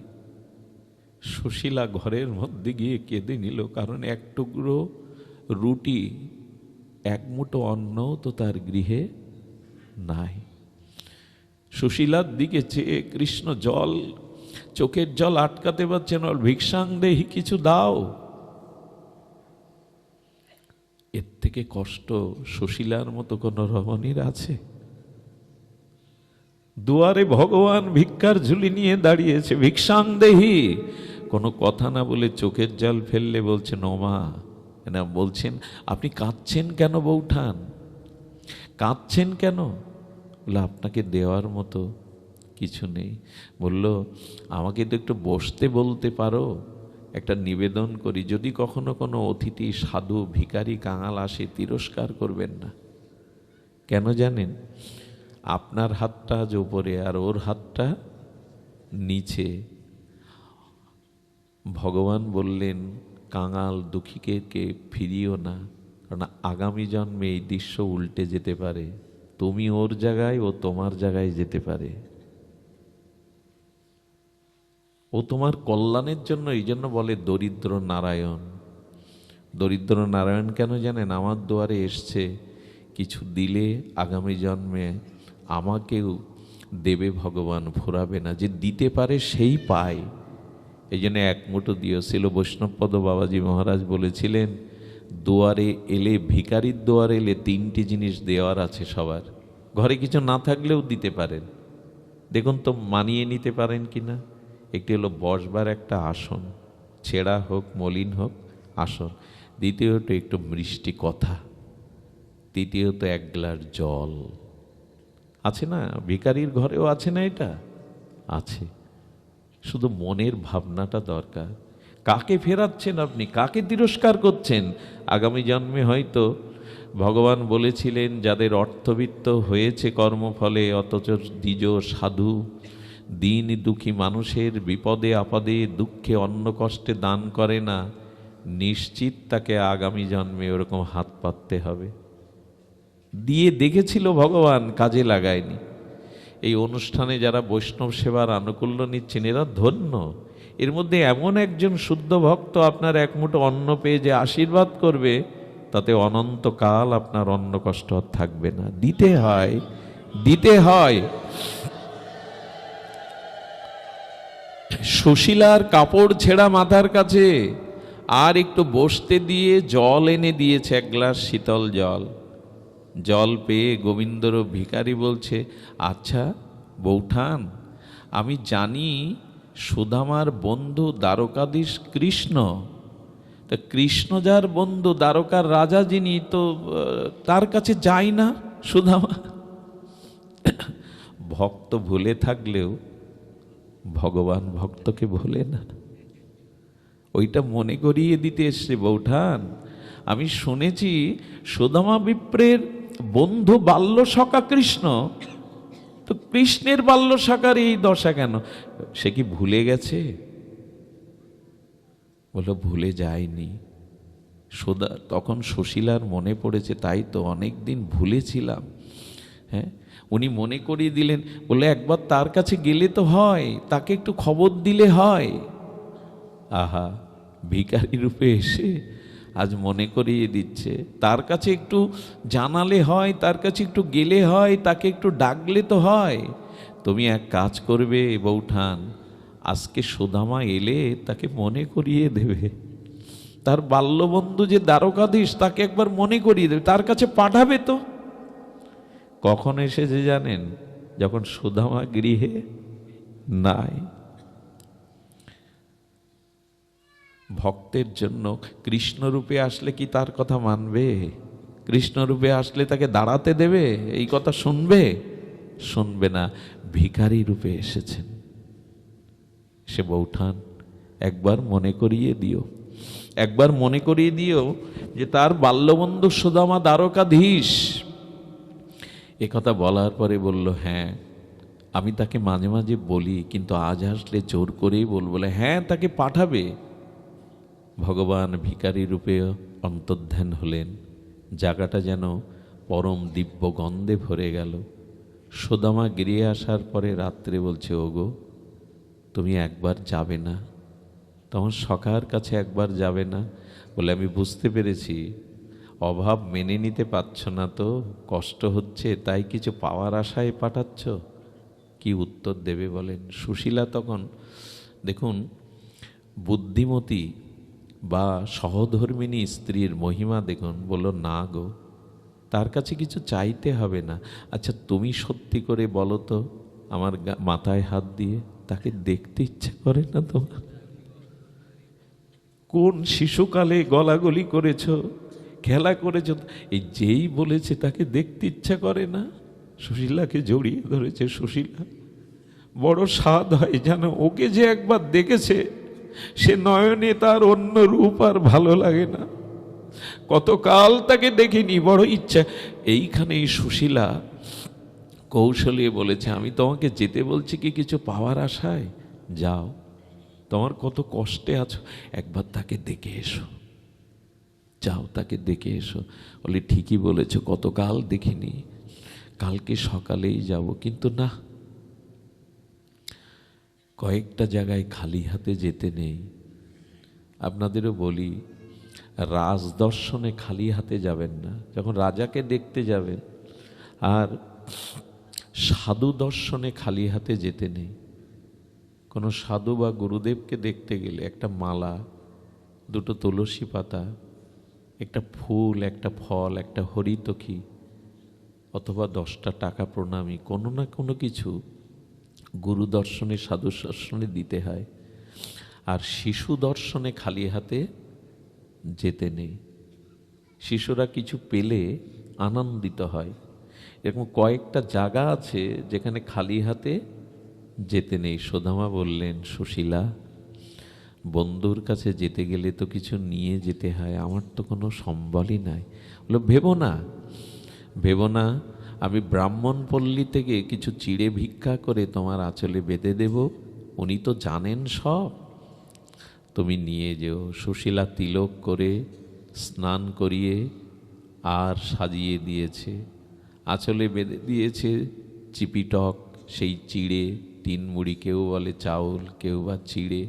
সুশীলা ঘরের মধ্যে গিয়ে কেঁদে নিল, কারণ এক টুকরো রুটি, এক মুঠো অন্ন তো তার গৃহে নাই। সুশীলার দিকে চেয়ে কৃষ্ণ চোখের জল আটকাতে পারছেন, আর ভিক্ষাং দেহি, কিছু দাও। এর থেকে কষ্ট সুশীলার মতো কোন রমণীর আছে? দুয়ারে ভগবান ভিক্ষার ঝুলি নিয়ে দাঁড়িয়েছে, ভিক্ষাং দেহি। কোনো কথা না বলে চোখের জল ফেললে বলছেন, ওমা, না বলছেন, আপনি কাঁদছেন কেন বৌঠান, কাঁদছেন কেন? বলে, আপনাকে দেওয়ার মতো কিছু নেই। বলল, আমাকে তো একটু বসতে বলতে পারো, একটা নিবেদন করি, যদি কখনো কোনো অতিথি সাধু ভিখারি কাঙাল আসে, তিরস্কার করবেন না। কেন জানেন? আপনার হাতটা আজ উপরে আর ওর হাতটা নিচে। ভগবান বললেন, কাঙাল দুঃখীকে ফিরিও না, কারণ আগামী জন্মে এই দৃশ্য উল্টে যেতে পারে, তুমি ওর জায়গায়, ও তোমার জায়গায় যেতে পারে। ও তোমার কল্যাণের জন্য, এই জন্য বলে দরিদ্র নারায়ণ। দরিদ্র নারায়ণ কেন জানেন? আমার দুয়ারে এসছে, কিছু দিলে আগামী জন্মে আমাকেও দেবে ভগবান, ফুরাবে না। যে দিতে পারে সেই পায়। এই জন্য এক মুঠো দিয়েছিল। বৈষ্ণবপদ বাবাজি মহারাজ বলেছিলেন, দুয়ারে এলে, ভিখারির দুয়ারে এলে 3টি জিনিস দেওয়ার আছে সবার। ঘরে কিছু না থাকলেও দিতে পারেন, দেখুন তো মানিয়ে নিতে পারেন কিনা। একটি হলো বসবার একটা আসন, ছেঁড়া হোক মলিন হোক আসন। দ্বিতীয়ত একটু মিষ্টি কথা। তৃতীয়ত 1 গ্লাস জল। আছে না? ভিখারির ঘরেও আছে না? এটা আছে। শুধু মনের ভাবনাটা দরকার। কাকে ফেরাচ্ছেন আপনি? কাকে তিরস্কার করছেন? আগামী জন্মে হয়তো ভগবান বলেছিলেন, যাদের অর্থবিত্ত হয়েছে কর্মফলে, অথচ দ্বিজ সাধু দিন দুঃখী মানুষের বিপদে আপদে দুঃখে অন্ন কষ্টে দান করে না, নিশ্চিত তাকে আগামী জন্মে ওরকম হাত পাততে হবে। দিয়ে দেখেছিল ভগবান, কাজে লাগায়নি। এই অনুষ্ঠানে যারা বৈষ্ণব সেবার আনুকূল্য নিচ্ছেন, এরা ধন্য। এর মধ্যে এমন একজন শুদ্ধ ভক্ত আপনার এক মুঠো অন্ন পেয়ে যে আশীর্বাদ করবে, তাতে অনন্তকাল আপনার অন্ন কষ্ট আর থাকবে না। দিতে হয়, দিতে হয়। সুশীলার কাপড় ছেঁড়া মাথার কাছে, আর একটু বসতে দিয়ে জল এনে দিয়েছে, এক গ্লাস শীতল জল। জল পেয়ে গোবিন্দর ভিখারি বলছে, আচ্ছা বৌঠান, আমি জানি সুদামার বন্ধু দ্বারকাধীশ কৃষ্ণ, তা কৃষ্ণ যার বন্ধু, দ্বারকার রাজা যিনি, তো তার কাছে যাই না সুদামা? ভক্ত ভুলে থাকলেও ভগবান ভক্তকে ভোলে না। ওইটা মনে করিয়ে দিতে এসছে, বৌঠান আমি শুনেছি সুদামা বিপ্রের বন্ধু বাল্য সখা কৃষ্ণ, তো কৃষ্ণের বাল্য সখার এই দশা কেন? সে কি ভুলে গেছে? বললো বলে যায়নি। তখন সুশীলার মনে পড়েছে, তাই তো অনেক দিন ভুলেছিলাম। হ্যাঁ, উনি মনে করিয়ে দিলেন, বলে একবার তার কাছে গেলে তো হয়, তাকে একটু খবর দিলে হয়। আহা, ভিখারি রূপে এসে আজ মনে করিয়ে দিচ্ছে, তার কাছে একটু জানালে হয়, তার কাছে একটু গেলে হয়, তাকে একটু ডাকলে তো হয়। তুমি এক কাজ করবে বৌঠান, আজকে সুদামা এলে তাকে মনে করিয়ে দেবে, তার বাল্যবন্ধু যে দ্বারকাধীশ তাকে একবার মনে করিয়ে দেবে, তার কাছে পাঠাবে। তো কখন এসেছে জানেন? যখন সুদামা গৃহে নাই। ভক্তের জন্য কৃষ্ণরূপে আসলে কি তার কথা মানবে? কৃষ্ণরূপে আসলে তাকে দাঁড়াতে দেবে? এই কথা শুনবে? শুনবে না। ভিখারি রূপে এসেছেন, সে বৌঠান একবার মনে করিয়ে দিও, একবার মনে করিয়ে দিও যে তার বাল্যবন্ধু সুদামা দ্বারকাধীশ। একথা বলার পরে বলল, হ্যাঁ আমি তাকে মাঝে মাঝে বলি, কিন্তু আজ আসলে জোর করেই বলবো। হ্যাঁ, তাকে পাঠাবে। ভগবান ভিখারি রূপে অন্তর্ধান হলেন, জায়গাটা যেন পরম দিব্য গন্ধে ভরে গেল। সুদামা গিরিয়ে আসার পরে রাত্রে বলছে, ওগো তুমি একবার যাবে না? তোমার সখার কাছে একবার যাবে না? বলে, আমি বুঝতে পেরেছি অভাব মেনে নিতে পারছ না, তো কষ্ট হচ্ছে, তাই কিছু পাওয়ার আশায় পাঠাচ্ছ। কি উত্তর দেবে বলেন? সুশীলা তখন দেখুন, বুদ্ধিমতী বা সহধর্মিণী স্ত্রীর মহিমা দেখুন। বলল, না গো, তার কাছে কিছু চাইতে হবে না। আচ্ছা তুমি সত্যি করে বলো তো, আমার মাথায় হাত দিয়ে, তাকে দেখতে ইচ্ছে করে না তোমার? কোন শিশুকালে গলাগলি করেছ, খেলা করেছ, এই যেই বলেছে তাকে দেখতে ইচ্ছা করে না? সুশীলাকে জড়িয়ে ধরেছে। সুশীলা বড় স্বাদ হয় জানো, ওকে যে একবার দেখেছে সে নয়নে তার অন্য রূপ আর ভালো লাগে না। কতকাল তাকে দেখিনি, বড় ইচ্ছা। এইখানে এই সুশীলা কৌশলে বলেছে, আমি তোমাকে যেতে বলছি কি কিছু পাওয়ার আশায়? যাও, তোমার কত কষ্টে আছো, একবার তাকে দেখে এসো, যাও তাকে দেখে এসো। বলে, ঠিকই বলেছো, কতকাল দেখিনি, কালকে সকালেই যাব। কিন্তু না, কয়েকটা জায়গায় খালি হাতে যেতে নেই। আপনাদেরও বলি, রাজদর্শনে খালি হাতে যাবেন না, যখন রাজাকে দেখতে যাবেন। আর সাধু দর্শনে খালি হাতে যেতে নেই। কোনো সাধু বা গুরুদেবকে দেখতে গেলে একটা মালা, দুটো তুলসী পাতা, একটা ফুল, একটা ফল, একটা হরিতকি, অথবা 10টা টাকা প্রণামী, কোনো না কোনো কিছু গুরু দর্শনে, সাধু দর্শনে দিতে হয়। আর শিশু দর্শনে খালি হাতে যেতে নেই। শিশুরা কিছু পেলে আনন্দিত হয়। এরকম কয়েকটা জায়গা আছে যেখানে খালি হাতে যেতে নেই। সুদামা বললেন, সুশীলা, বন্ধুর কাছে যেতে গেলে তো কিছু নিয়ে যেতে হয়, আমার তো কোনো সম্বলই নাই। বললো, ভেবো না, ভেবো না, আমি ব্রাহ্মণ পল্লী থেকে কিছু চিড়ে ভিক্ষা করে তোমার আঁচলে বেঁধে দেব, উনি তো জানেন সব, তুমি নিয়ে যেও। সুশীলা তিলক করে স্নান করিয়ে আর সাজিয়ে দিয়েছে, আঁচলে বেঁধে দিয়েছে চিপিটক সেই চিড়ে, 3 মুড়ি, কেউ বলে চাউল, কেউ বা চিড়ে।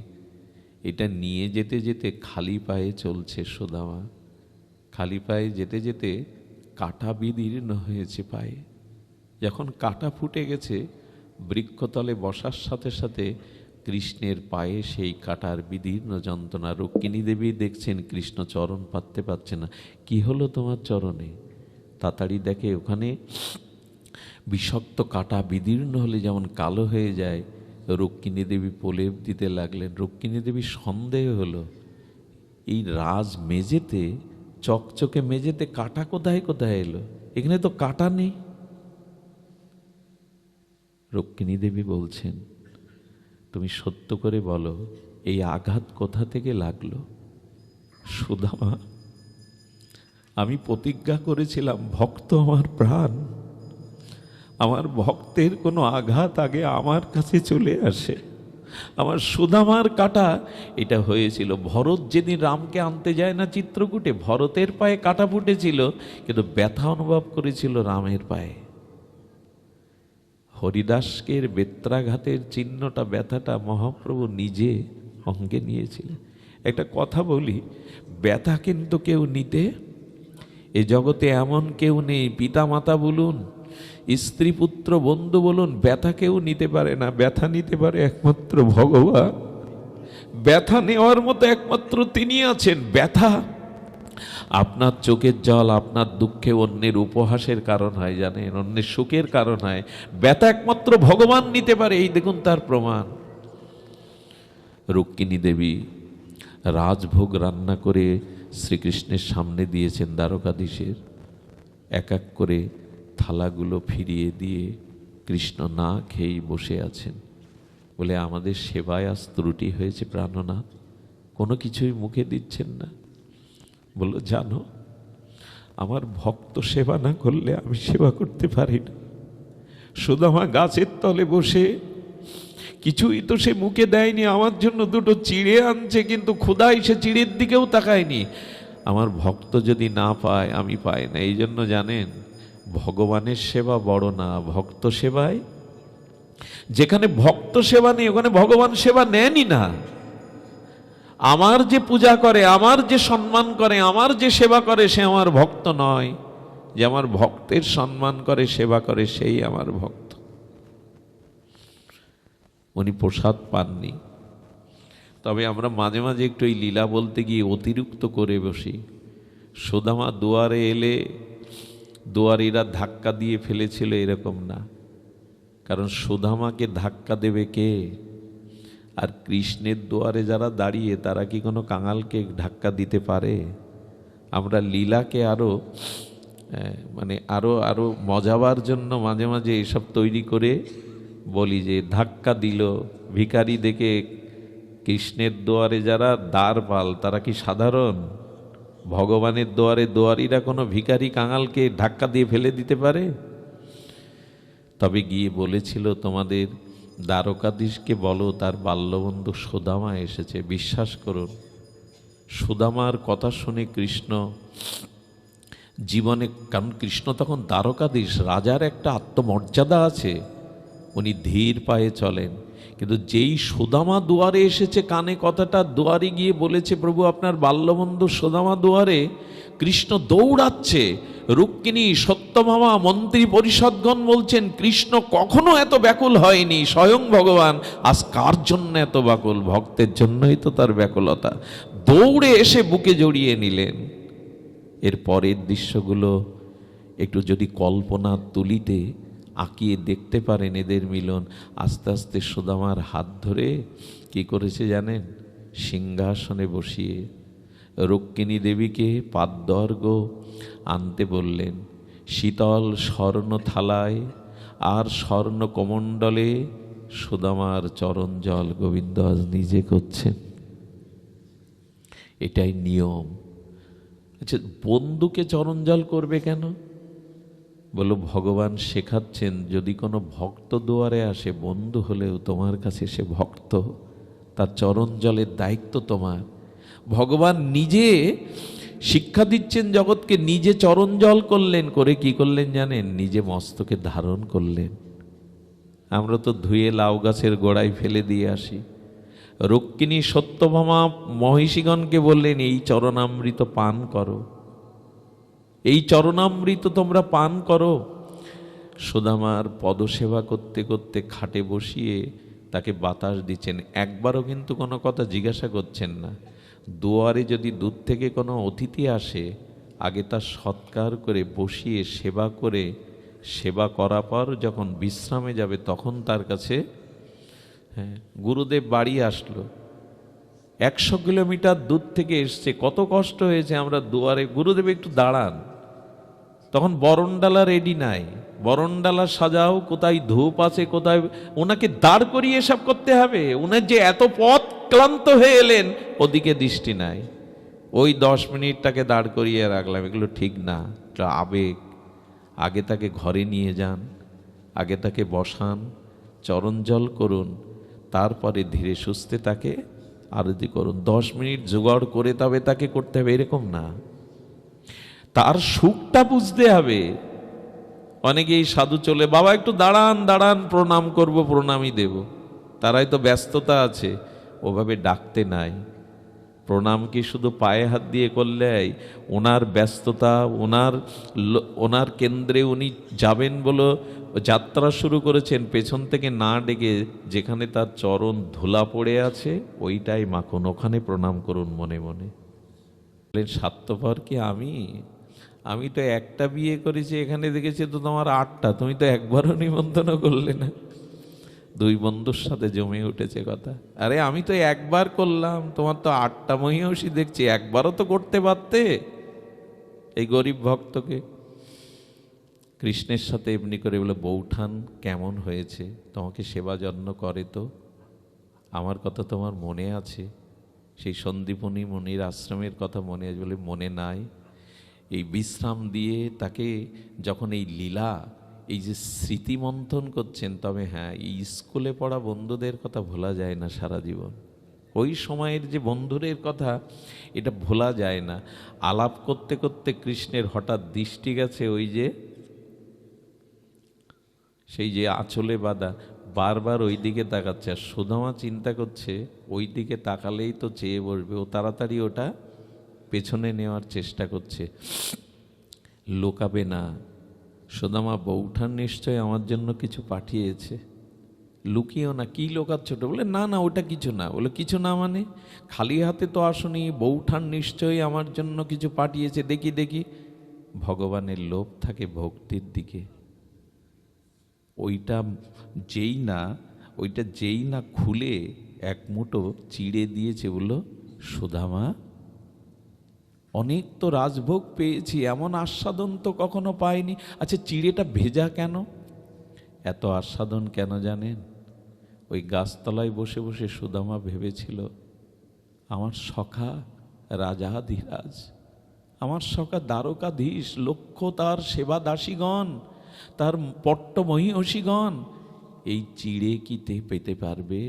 এটা নিয়ে যেতে যেতে খালি পায়ে চলছে সুদামা। খালি পায়ে যেতে যেতে কাঁটা বিদীর্ণ হয়েছে পায়ে। যখন কাঁটা ফুটে গেছে, বৃক্ষতলে বসার সাথে সাথে কৃষ্ণের পায়ে সেই কাটার বিদীর্ণ যন্ত্রণা। রুক্মিণী দেবী দেখছেন কৃষ্ণ চরণ পাততে পারছে না। কি হলো তোমার চরণে? তাড়াতাড়ি দেখে ওখানে বিষাক্ত কাটা বিদীর্ণ হলে যেমন কালো হয়ে যায়, রুক্মিণী দেবী প্রলেপ দিতে লাগলেন। রুক্মিণী দেবীর সন্দেহ হলো, এই রাজ মেঝেতে, চকচকে মেঝেতে কাটা কোথায় কোথায় এলো? এখানে তো কাটা নেই। রুক্মিণী দেবী বলছেন, তুমি সত্য করে বলো, এই আঘাত কোথা থেকে লাগলো? সুদামা, আমি প্রতিজ্ঞা করেছিলাম, ভক্ত আমার প্রাণ, আমার ভক্তের কোনো আঘাত আগে আমার কাছে চলে আসে। আমার সুদামার কাটা এটা হয়েছিল। ভরত যেদিন রামকে আনতে যায় না চিত্রকূটে, ভরতের পায়ে কাটা ফুটেছিল, কিন্তু ব্যথা অনুভব করেছিল রামের পায়ে। হরিদাসকের বেত্রাঘাতের চিহ্নটা, ব্যথাটা মহাপ্রভু নিজে অঙ্গে নিয়েছিলেন। একটা কথা বলি, ব্যথা কিন্তু কেউ নিতে, এ জগতে এমন কেউ নেই, পিতা মাতা বলুন, স্ত্রী পুত্র বন্ধু বলুন, ব্যথা কেউ নিতে পারে না। ব্যথা নিতে পারে একমাত্র ভগবান। ব্যথা নেওয়ার মতো একমাত্র তিনি আছেন। ব্যথা আপনার চোখের জল, আপনার দুঃখে অন্যের উপহাসের কারণ হয়, জানেন, অন্যের সুখের কারণ হয়। ব্যথা একমাত্র ভগবান নিতে পারে। এই দেখুন তার প্রমাণ। রুক্মিণী দেবী রাজভোগ রান্না করে শ্রীকৃষ্ণের সামনে দিয়েছেন দ্বারকাধীশের। এক এক করে থালাগুলো ফিরিয়ে দিয়ে কৃষ্ণ না খেয়েই বসে আছেন। বলে, আমাদের সেবায় আজ ত্রুটি হয়েছে প্রাণনাথ, কোনো কিছুই মুখে দিচ্ছেন না। বলল, জানো, আমার ভক্ত সেবা না করলে আমি সেবা করতে পারি না। সুদামা গাছের তলে বসে কিছুই তো সে মুখে দেয়নি, আমার জন্য দুটো চিড়ে আনছে, কিন্তু ক্ষুধায় সে চিড়ের দিকেও তাকায়নি। আমার ভক্ত যদি না পায়, আমি পাই না। এই জন্য জানেন, ভগবানের সেবা বড় না, ভক্ত সেবায়। যেখানে ভক্ত সেবা নেই, ওখানে ভগবান সেবা নেনই না। আমার যে পূজা করে, আমার যে সম্মান করে, আমার যে সেবা করে, সে আমার ভক্ত নয়। যে আমার ভক্তের সম্মান করে, সেবা করে, সেই আমার ভক্ত। উনি প্রসাদ পাননি। তবে আমরা মাঝে মাঝে একটু এই লীলা বলতে গিয়ে অতিরিক্ত করে বসি। সুদামা দুয়ারে এলে দুয়ারীরা ধাক্কা দিয়ে ফেলেছিল, এরকম না। কারণ সুদামাকে ধাক্কা দেবে কে? আর কৃষ্ণের দুয়ারে যারা দাঁড়িয়ে, তারা কি কোনো কাঙালকে ধাক্কা দিতে পারে? আমরা লীলাকে আরো আরো মজাবার জন্য মাঝে মাঝে এসব তৈরি করে বলি, যে ধাক্কা দিল ভিখারি দেখে কৃষ্ণের দুয়ারে যারা দ্বারপাল, তারা কি সাধারণ? ভগবানের দুয়ারে দুয়ারীরা কোনো ভিখারি কাঙালকে ধাক্কা দিয়ে ফেলে দিতে পারে? তবে গিয়ে বলেছিল, তোমাদের দ্বারকাধীশকে বলো তার বাল্যবন্ধু সুদামা এসেছে। বিশ্বাস করুন, সুদামার কথা শুনে কৃষ্ণ জীবনে, কারণ কৃষ্ণ তখন দ্বারকাধীশ, রাজার একটা আত্মমর্যাদা আছে, উনি ধীর পায়ে চলেন। কিন্তু যেই সুদামা দুয়ারে এসেছে, কানে কথাটা দুয়ারে গিয়ে বলেছে, প্রভু আপনার বাল্যবন্ধু সুদামা দুয়ারে, কৃষ্ণ দৌড়াচ্ছে। রুক্মিণী, সত্যভামা, মন্ত্রী পরিষদগণ বলছেন, কৃষ্ণ কখনো এত ব্যাকুল হয়নি। স্বয়ং ভগবান আজ কার জন্য এত ব্যাকুল? ভক্তের জন্যই তো তার ব্যাকুলতা। দৌড়ে এসে বুকে জড়িয়ে নিলেন। এর পরের দৃশ্যগুলো একটু যদি কল্পনা তুলিতে আঁকিয়ে দেখতে পারেন, এদের মিলন। আস্তে আস্তে সুদামার হাত ধরে কি করেছে জানেন? সিংহাসনে বসিয়ে রুক্মিণী দেবীকে পাদ্যর্ঘ্য আনতে বললেন। শীতল স্বর্ণ থালায় আর স্বর্ণ কমণ্ডলে সুদামার চরণ জল গোবিন্দ আজ নিজে করছেন। এটাই নিয়ম। আচ্ছা, বন্ধুকে চরণ জল করবে কেন? বলো, ভগবান শেখাচ্ছেন, যদি কোনো ভক্ত দুয়ারে আসে, বন্ধু হলেও তোমার কাছে সে ভক্ত, তার চরণ জলের দায়িত্ব তোমার। ভগবান নিজে শিক্ষা দিচ্ছেন জগৎকে, নিজে চরণ জল করলেন। করে কি করলেন জানেন? নিজে মস্তকে ধারণ করলেন। আমরা তো ধুয়ে লাউ গাছের গোড়ায় ফেলে দিয়ে আসি। রুক্মিণী সত্যভামা মহিষীগণকে বললেন, এই চরণামৃত পান করো, এই চরণামৃত তোমরা পান করো। সুদামার পদসেবা করতে করতে খাটে বসিয়ে তাকে বাতাস দিচ্ছেন, একবারও কিন্তু কোনো কথা জিজ্ঞাসা করছেন না। দুয়ারে যদি দূর থেকে কোনো অতিথি আসে, আগে তার সৎকার করে বসিয়ে সেবা করে, সেবা করার পর যখন বিশ্রামে যাবে তখন তার কাছে, হ্যাঁ, গুরুদেব বাড়ি আসলো, 100 কিলোমিটার দূর থেকে এসছে, কত কষ্ট হয়েছে, আমরা দুয়ারে, গুরুদেব একটু দাঁড়ান। তখন বরণডালা রেডি নাই, বরণডালা সাজাও, কোথায় ধূপ আছে, কোথায়, ওনাকে দাঁড় করিয়ে এসব করতে হবে। ওনার যে এত পথ ক্লান্ত হয়ে এলেন, ওদিকে দৃষ্টি নাই। ওই 10 মিনিটটাকে দাঁড় করিয়ে রাখলাম, এগুলো ঠিক না, এটা আবেগ। আগে তাকে ঘরে নিয়ে যান, আগে তাকে বসান, চরণ জল করুন, তারপরে ধীরে সুস্থে তাকে আরতি করুন। 10 মিনিট জোগাড় করে তবে তাকে করতে হবে, এরকম না। তার সুখটা বুঝতে হবে। অনেকেই সাধু চলে, বাবা একটু দাঁড়ান দাঁড়ান, প্রণাম করব, প্রণামই দেব। তারাই তো ব্যস্ততা আছে, ওভাবে ডাকতে নাই। প্রণাম কি শুধু পায়ে হাত দিয়ে করলে? ওনার ব্যস্ততা, ওনার কেন্দ্রে উনি যাবেন বলে যাত্রা শুরু করেছেন, পেছন থেকে না ডেকে যেখানে তার চরণ ধুলা পড়ে আছে ওইটাই মাখন, ওখানে প্রণাম করুন মনে মনে। স্বার্থপর কি আমি তো একটা বিয়ে করেছি, এখানে দেখেছি তো তোমার 8টা, তুমি তো একবারও নিমন্ত্রণ করলে না। 2 বন্ধুর সাথে জমে উঠেছে কথা, আরে আমি তো একবার করলাম, তোমার তো 8টা মহিষী দেখছি, একবারও তো করতে পারতে। এই গরিব ভক্তকে কৃষ্ণের সাথে এমনি করে বলে, বৌঠান কেমন হয়েছে, তোমাকে সেবা যত্ন করে তো? আমার কথা তোমার মনে আছে? সেই সন্দীপনী মুনির আশ্রমের কথা মনে আছে? বলে মনে নাই। এই বিশ্রাম দিয়ে তাকে যখন এই লীলা, এই যে স্মৃতি মন্থন করছেন, তবে হ্যাঁ, এই স্কুলে পড়া বন্ধুদের কথা ভোলা যায় না সারা জীবন। ওই সময়ের যে বন্ধুদের কথা, এটা ভোলা যায় না। আলাপ করতে করতে কৃষ্ণের হঠাৎ দৃষ্টি গেছে ওই যে, সেই যে আঁচলে বাঁধা, বারবার ওই দিকে তাকাচ্ছে। আর সুদামা চিন্তা করছে, ওই দিকে তাকালেই তো চেয়ে বসবে, ও তাড়াতাড়ি ওটা পেছনে নেওয়ার চেষ্টা করছে, লোকাবে না। সুদামা, বৌঠান নিশ্চয় আমার জন্য কিছু পাঠিয়েছে, লুকিও না। কি লোকাচ্ছ? বলে না না, ওটা কিছু না। বলে কিছু না মানে? খালি হাতে তো আসনি, বৌঠান নিশ্চয়ই আমার জন্য কিছু পাঠিয়েছে, দেখি দেখি। ভগবানের লোভ থাকে ভক্তির দিকে। ওইটা যেই না খুলে এক মুঠো চিড়ে দিয়েছে, বললো সুদামা, অনেক তো রাজভোগ পেয়েছি, এমন আস্বাদন তো কখনো পাইনি। আচ্ছা, চিড়েটা ভেজা কেন? এত আস্বাদন কেন জানেন? ওই গাছতলায় বসে বসে সুদামা ভেবেছিল, আমার সখা রাজাধিরাজ, আমার সখা দ্বারকাধীশ, লক্ষ তার সেবা দাসীগণ, তার পট্ট মহিষীগণ, এই চিড়ে কি পেতে পারবে?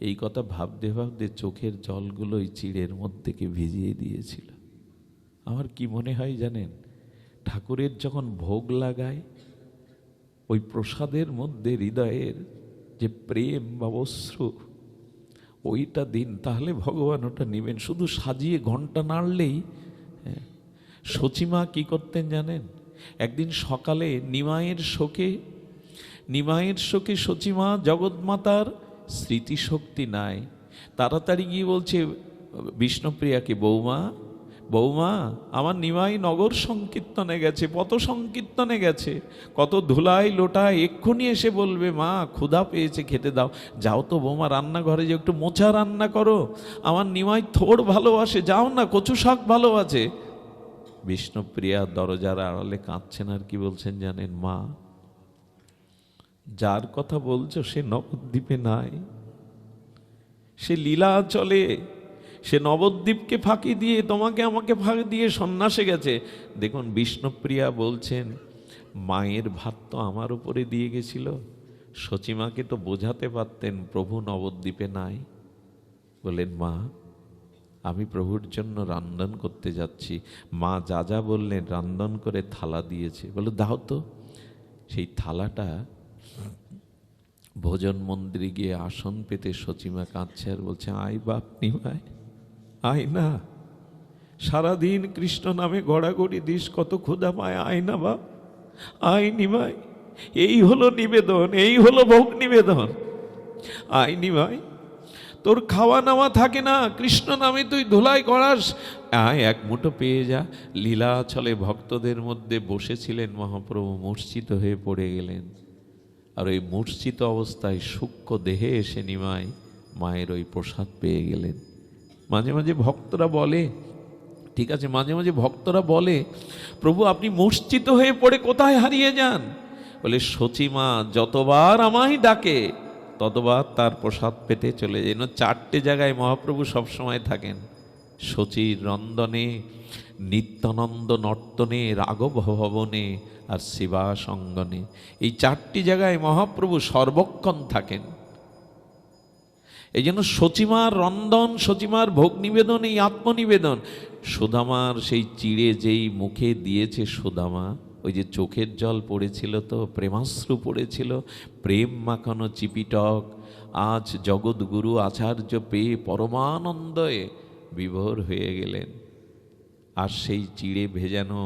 এই কথা ভাবতে ভাবতে চোখের জলগুলো ওই চিড়ের মধ্যে ভিজিয়ে দিয়েছিল। আমার কি মনে হয় জানেন, ঠাকুরের যখন ভোগ লাগায়, ওই প্রসাদের মধ্যে হৃদয়ের যে প্রেম বা অশ্রু, ওইটা দিন, তাহলে ভগবান ওটা নেবেন। শুধু সাজিয়ে ঘন্টা নাড়লেই। সচিমা কি করতেন জানেন? একদিন সকালে নিমাইয়ের শোকে সচিমা জগৎমাতার স্মৃতিশক্তি নাই, তাড়াতাড়ি গিয়ে বলছে বিষ্ণুপ্রিয়াকে, বৌমা, আমার নিমাই নগর সংকীর্তনে গেছে, পথ সংকীর্তনে গেছে, কত ধুলাই লোটায়, এক্ষুনি এসে বলবে মা ক্ষুধা পেয়েছে, খেতে দাও। যাও তো বৌমা, রান্নাঘরে যে একটু মোচা রান্না করো, আমার নিমাই থোড় ভালোবাসে, যাও না, কচু শাক ভালোবাসে। বিষ্ণুপ্রিয়া দরজার আড়ালে কাঁদছেন, আর কি বলছেন জানেন? মা, যার কথা বলছো সে নবদ্বীপে নাই, সে লীলা চলে, সে নবদ্বীপকে ফাঁকি দিয়ে, তোমাকে আমাকে ফাঁকি দিয়ে সন্ন্যাসে গেছে। দেখুন, বিষ্ণুপ্রিয়া বলছেন, মায়ের ভাত তো আমার উপরে দিয়ে গেছিল, সচিমাকে তো বোঝাতে পারতেন প্রভু নবদ্বীপে নাই। বলেন, মা, আমি প্রভুর জন্য রান্ধন করতে যাচ্ছি। মা যা যা বললেন রান্ধন করে থালা দিয়েছে। বলে, দাও তো। সেই থালাটা ভোজন মন্দিরে গিয়ে আসন পেতে সচিমা কাঁদছে আর বলছে, আয় বাপ নিমাই, আয় না, সারাদিন কৃষ্ণ নামে গড়াগড়ি দিস, কত ক্ষুধা পায়, আয় না বাপ, আয় নিমাই। এই হলো নিবেদন, এই হলো ভোগ নিবেদন। আইনি ভাই, তোর খাওয়া নাওয়া থাকে না, কৃষ্ণ নামে তুই ধুলাই করাস, আয় এক মুঠো পেয়ে যা। লীলাচলে ভক্তদের মধ্যে বসেছিলেন মহাপ্রভু, মূর্ছিত হয়ে পড়ে গেলেন। আর ওই মূর্ছিত অবস্থায় সূক্ষ্ম দেহে এসে নিমাই মায়ের ওই প্রসাদ পেয়ে গেলেন। মাঝে মাঝে ভক্তরা বলে, ঠিক আছে, মাঝে মাঝে ভক্তরা বলে, প্রভু আপনি মূর্ছিত হয়ে পড়ে কোথায় হারিয়ে যান? বলে সচিমা যতবার আমায় ডাকে ততবার তার প্রসাদ পেতে চলে যায়। 4টে জায়গায় মহাপ্রভু সবসময় থাকেন, সচির রন্দনে, নিত্যানন্দ নর্তনে, রাঘব ভবনে আর শিবাস অঙ্গনে। এই 4টি জায়গায় মহাপ্রভু সর্বক্ষণ থাকেন। এই জন্য সচিমার রন্দন, সচিমার ভোগ নিবেদন, এই আত্মনিবেদন। সুদামার সেই চিড়ে যেই মুখে দিয়েছে সুদামা, ওই যে চোখের জল পড়েছিল, তো প্রেমাশ্রু পড়েছিল, প্রেম মাখানো চিপিটক আজ জগৎগুরু আচার্য পেয়ে পরমানন্দে বিভোর হয়ে গেলেন। আর সেই চিড়ে ভেজানো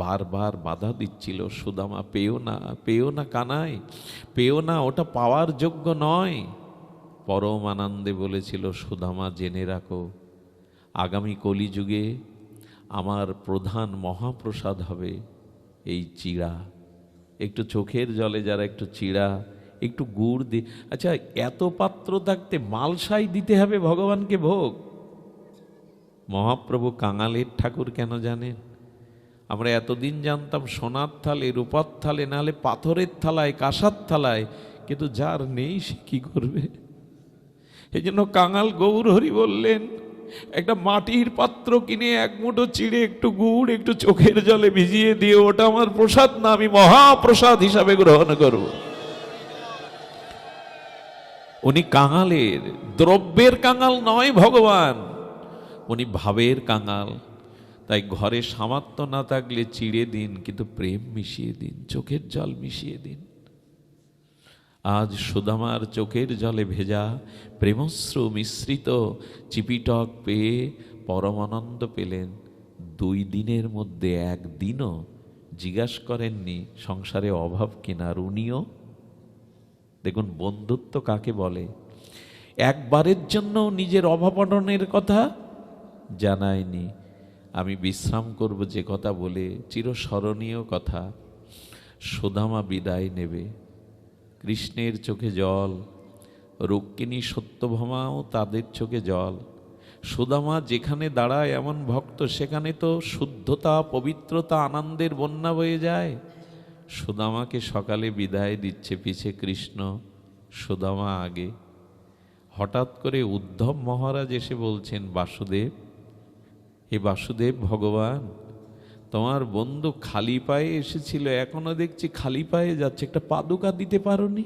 বারবার বাধা দিচ্ছিল, সুদামা পেও না, পেও না কানাই, পেও না, ওটা পাওয়ার যোগ্য নয়। পরম আনন্দে বলেছিল, সুদামা জেনে রাখো, আগামী কলিযুগে আমার প্রধান মহাপ্রসাদ হবে এই চিড়া। একটু চোখের জলে যারা একটু চিড়া, একটু গুড় দিয়ে, আচ্ছা এত পাত্র থাকতে মালসাই দিতে হবে ভগবানকে ভোগ। মহাপ্রভু কাঙালের ঠাকুর কেন জানেন? আমরা এতদিন জানতাম সোনার থালে, রূপার থালে, নাহলে পাথরের থালায়, কাঁসার থালায়, কিন্তু যার নেই সে কি করবে? এই জন্য কাঙাল গৌরহরি বললেন, একটা মাটির পাত্র কিনে এক মুঠো চিড়ে, একটু গুড়, একটু চোখের জলে ভিজিয়ে দিয়ে, ওটা আমার প্রসাদ না, আমি মহাপ্রসাদ হিসাবে গ্রহণ করব। উনি কাঙালের, দ্রব্যের কাঙাল নয় ভগবান, উনি ভাবের কাঙাল। তাই ঘরে সামর্থ্য না থাকলে চিড়ে দিন, কিন্তু প্রেম মিশিয়ে দিন, চোখের জল মিশিয়ে দিন। আজ সুদামার চোখের জলে ভেজা প্রেমশ্রু মিশ্রিত চিপিটক পেয়ে পরমানন্দ পেলেন। 2 দিনের মধ্যে 1 দিনও জিজ্ঞাসা করেননি সংসারে অভাব কিনা। আর উনিও দেখুন বন্ধুত্ব কাকে বলে। একবারের জন্য নিজের অভাবনের কথা জানায়নি। আমি বিশ্রাম করব যে কথা বলে, চিরস্মরণীয় কথা। সুদামা বিদায় নেবে, কৃষ্ণের চোখে জল, রুক্মিণী সত্যভামাও তাদের চোখে জল। সুদামা যেখানে দাঁড়ায় এমন ভক্ত, সেখানে তো শুদ্ধতা, পবিত্রতা, আনন্দের বন্যা বয়ে যায়। সুদামাকে সকালে বিদায় দিচ্ছে, পিছে কৃষ্ণ, সুদামা আগে। হঠাৎ করে উদ্ধব মহারাজ এসে বলছেন, বাসুদেব, হে বাসুদেব ভগবান, তোমার বন্ধু খালি পায়ে এসেছিল, এখনো দেখছি খালি পায়ে যাচ্ছে, একটা পাদুকা দিতে পারোনি?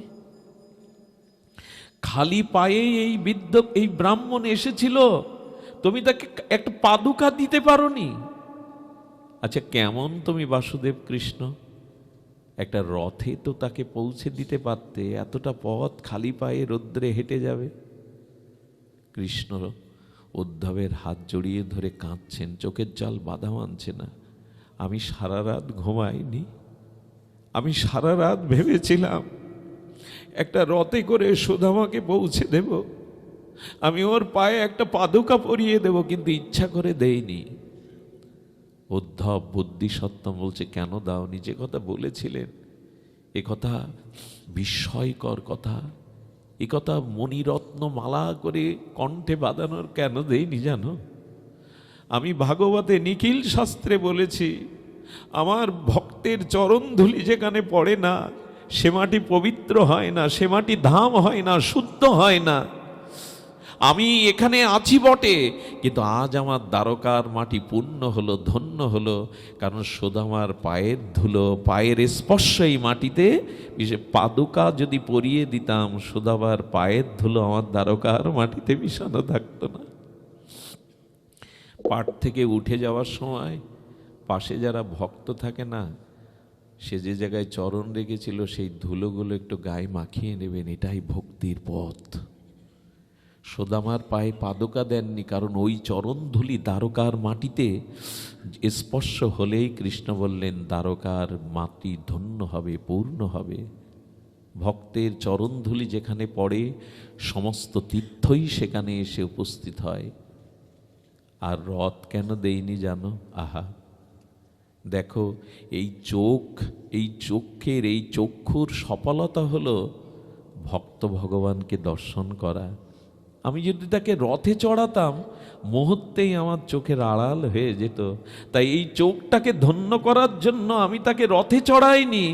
খালি পায়ে এই ব্রাহ্মণ এসেছিল, তুমি তাকে একটা পাদুকা দিতে পারোনি? আচ্ছা কেমন তুমি বাসুদেব কৃষ্ণ, একটা রথে তো তাকে পৌঁছে দিতে পারতে, এতটা পথ খালি পায়ে রৌদ্রে হেঁটে যাবে। কৃষ্ণ উদ্ধবের হাত জড়িয়ে ধরে কাঁদছেন, চোখের জল বাধা মানছে না। আমি সারা রাত ঘুমাইনি, আমি সারা রাত ভেবেছিলাম একটা রথে করে সুদামাকে পৌঁছে দেব, আমি ওর পায়ে একটা পাদুকা পরিয়ে দেব, কিন্তু ইচ্ছা করে দেইনি। উদ্ধব বুদ্ধি সত্ত্বম বলছে, কেন দাওনি? যে কথা বলেছিলেন এ কথা বিস্ময়কর কথা, এ কথা মণিরত্ন মালা করে কণ্ঠে বাঁধানোর কেন দেইনি জানো? আমি ভাগবতে নিখিল শাস্ত্রে বলেছি, আমার ভক্তের চরণ ধুলি যেখানে পড়ে না, সে মাটি পবিত্র হয় না, সে মাটি ধাম হয় না, শুদ্ধ হয় না। আমি এখানে আছি বটে, কিন্তু আজ আমার দ্বারকার মাটি পূর্ণ হলো, ধন্য হলো, কারণ সুদামার পায়ের ধুলো, পায়ের স্পর্শ এই মাটিতে। বিশেষ পাদুকা যদি পরিয়ে দিতাম, সুদামার পায়ের ধুলো আমার দ্বারকার মাটিতে মিশানো থাকতো না। পাঠ থেকে উঠে যাওয়ার সময় পাশে যারা ভক্ত থাকে না, সে যে জায়গায় চরণ রেখেছিল সেই ধুলোগুলো একটু গায়ে মাখিয়ে নেবেন, এটাই ভক্তির পথ। সুদামার পায়ে পাদুকা দেননি, কারণ ওই চরণ ধুলি দ্বারকার মাটিতে স্পর্শ হলেই কৃষ্ণ বললেন দ্বারকার মাটি ধন্য হবে, পূর্ণ হবে। ভক্তের চরণধূলি যেখানে পড়ে সমস্ত তীর্থই সেখানে এসে উপস্থিত হয়। আর রথ কেন দেইনি জানো? আহা, দেখো এই চোখ, এই চক্ষের, এই চক্ষুর সফলতা হলো ভক্ত ভগবানকে দর্শন করা। আমি যদি তাকে রথে চড়াতাম মুহূর্তেই আমার চোখের আড়াল হয়ে যেত। তাই এই চোখটাকে ধন্য করার জন্য আমি তাকে রথে চড়াইনি।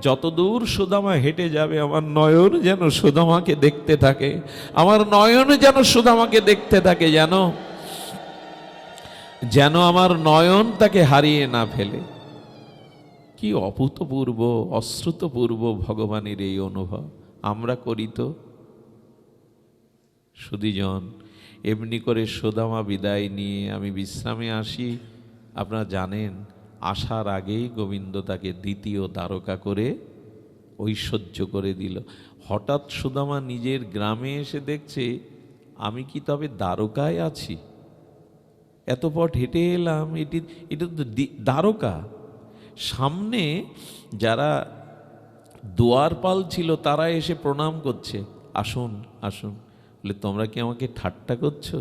যতদূর সুদামা হেঁটে যাবে আমার নয়ন যেন সুদামাকে দেখতে থাকে, আমার নয়ন যেন সুদামাকে দেখতে থাকে, যেন আমার নয়ন তাকে হারিয়ে না ফেলে। কি অভূতপূর্ব, অশ্রুতপূর্ব ভগবানের এই অনুভব আমরা করি তো। সুধীজন, এমনি করে সুদামা বিদায় নিয়ে আমি বিশ্রামে আসি। আপনারা জানেন, আসার আগেই গোবিন্দ তাকে দ্বিতীয় দ্বারকা করে ঐশ্বর্য করে দিল। হঠাৎ সুদামা নিজের গ্রামে এসে দেখছে, আমি কি তবে দ্বারকায় আছি? এত পথ হেঁটে এলাম, এটা তো দ্বারকা। সামনে যারা দুয়ারপাল ছিল তারা এসে প্রণাম করছে, আসুন আসুন। বলে, তোমরা কি আমাকে ঠাট্টা করছো?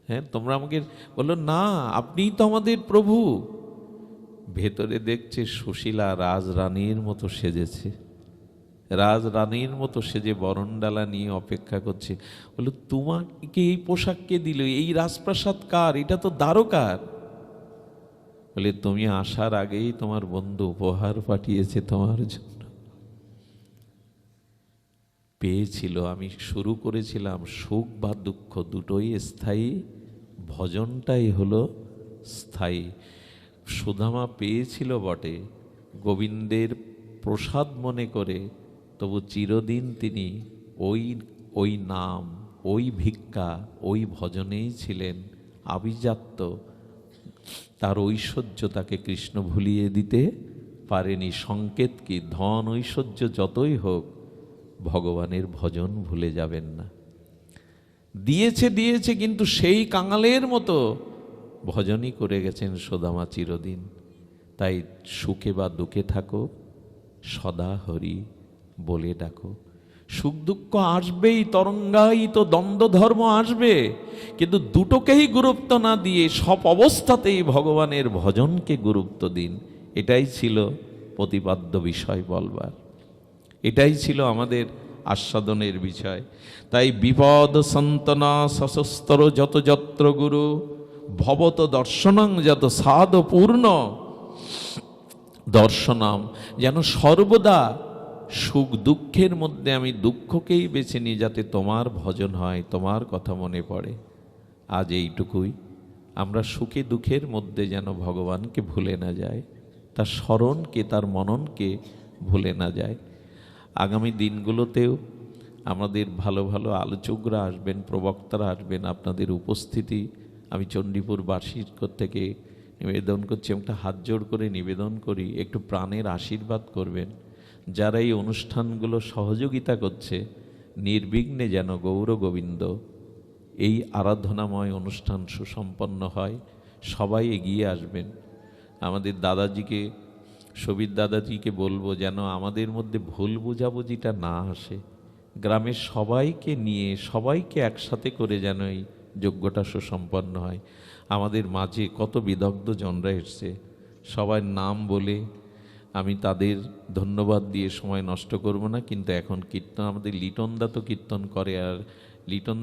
হ্যাঁ, তোমরা আমাকে বললো, না আপনিই তো আমাদের প্রভু। ভেতরে দেখছে সুশীলা রাজরানীর মতো সেজেছে, রাজরানীর মতো সেজে বরণডালা নিয়ে অপেক্ষা করছে। বললো, তোমাকে এই পোশাক কে দিল? এই রাজপ্রাসাদ কার? এটা তো দ্বারকার। বলে, তুমি আসার আগেই তোমার বন্ধু উপহার পাঠিয়েছে তোমার জন্য। পেয়েছিল, আমি শুরু করেছিলাম সুখ বা দুঃখ দুটোই স্থায়ী, ভজনটাই হলো স্থায়ী। সুদামা পেয়েছিল বটে, গোবিন্দের প্রসাদ মনে করে, তবু চিরদিন তিনি ওই নাম, ওই ভিক্ষা, ওই ভজনেই ছিলেন আভিজাত্য। তার ঐশ্বর্য তাকে কৃষ্ণ ভুলিয়ে দিতে পারেনি। সংকেত কি? ধন ঐশ্বর্য যতই হোক, ভগবানের ভজন ভুলে যাবেন না। দিয়েছে কিন্তু সেই কাঙালের মতো ভজনই করে গেছেন সুদামা চিরদিন। তাই সুখে বা দুঃখে থাকো, সদা হরি বলে ডাকো। সুখ দুঃখ আসবেই, তরঙ্গায়িত দ্বন্দ্ব ধর্ম আসবে, কিন্তু দুটোকেই গুরুত্ব না দিয়ে সব অবস্থাতেই ভগবানের ভজনকে গুরুত্ব দিন। এটাই ছিল প্রতিপাদ্য বিষয় বলবার, এটাই ছিল আমাদের আস্বাদনের বিষয়। তাই বিপদ সন্তনা সশস্ত্র যত যত্র গুরু ভবত দর্শনং যত সাধ পূর্ণ দর্শনম। যেন সর্বদা সুখ দুঃখের মধ্যে আমি দুঃখকেই বেছে নিই, যাতে তোমার ভজন হয়, তোমার কথা মনে পড়ে। আজ এইটুকুই, আমরা সুখে দুঃখের মধ্যে যেন ভগবানকে ভুলে না যায়, তার স্মরণকে, তার মননকে ভুলে না যায়। আগামী দিনগুলোতেও আমাদের ভালো ভালো আলোচকরা আসবেন, প্রবক্তারা আসবেন। আপনাদের উপস্থিতি আমি চণ্ডীপুরবাসীর থেকে নিবেদন করছি, একটা হাত জোড় করে নিবেদন করি, একটু প্রাণের আশীর্বাদ করবেন। যারা এই অনুষ্ঠানগুলো সহযোগিতা করছে, নির্বিঘ্নে যেন গৌর গোবিন্দ এই আরাধনাময় অনুষ্ঠান সুসম্পন্ন হয়। সবাই এগিয়ে আসবেন। আমাদের দাদাজিকে, সবির দাদাজিকে বলবো যেন আমাদের মধ্যে ভুল বোঝাবুঝিটা না আসে। গ্রামের সবাইকে নিয়ে, সবাইকে একসাথে করে যেন এই যজ্ঞটা সুসম্পন্ন হয়। আমাদের মাঝে কত বিদগ্ধ জনরা এসছে, সবার নাম বলে আমি তাদের ধন্যবাদ দিয়ে সময় নষ্ট করব না। কিন্তু এখন কীর্তন, আমাদের লিটনদা তো কীর্তন করে, আর লিটন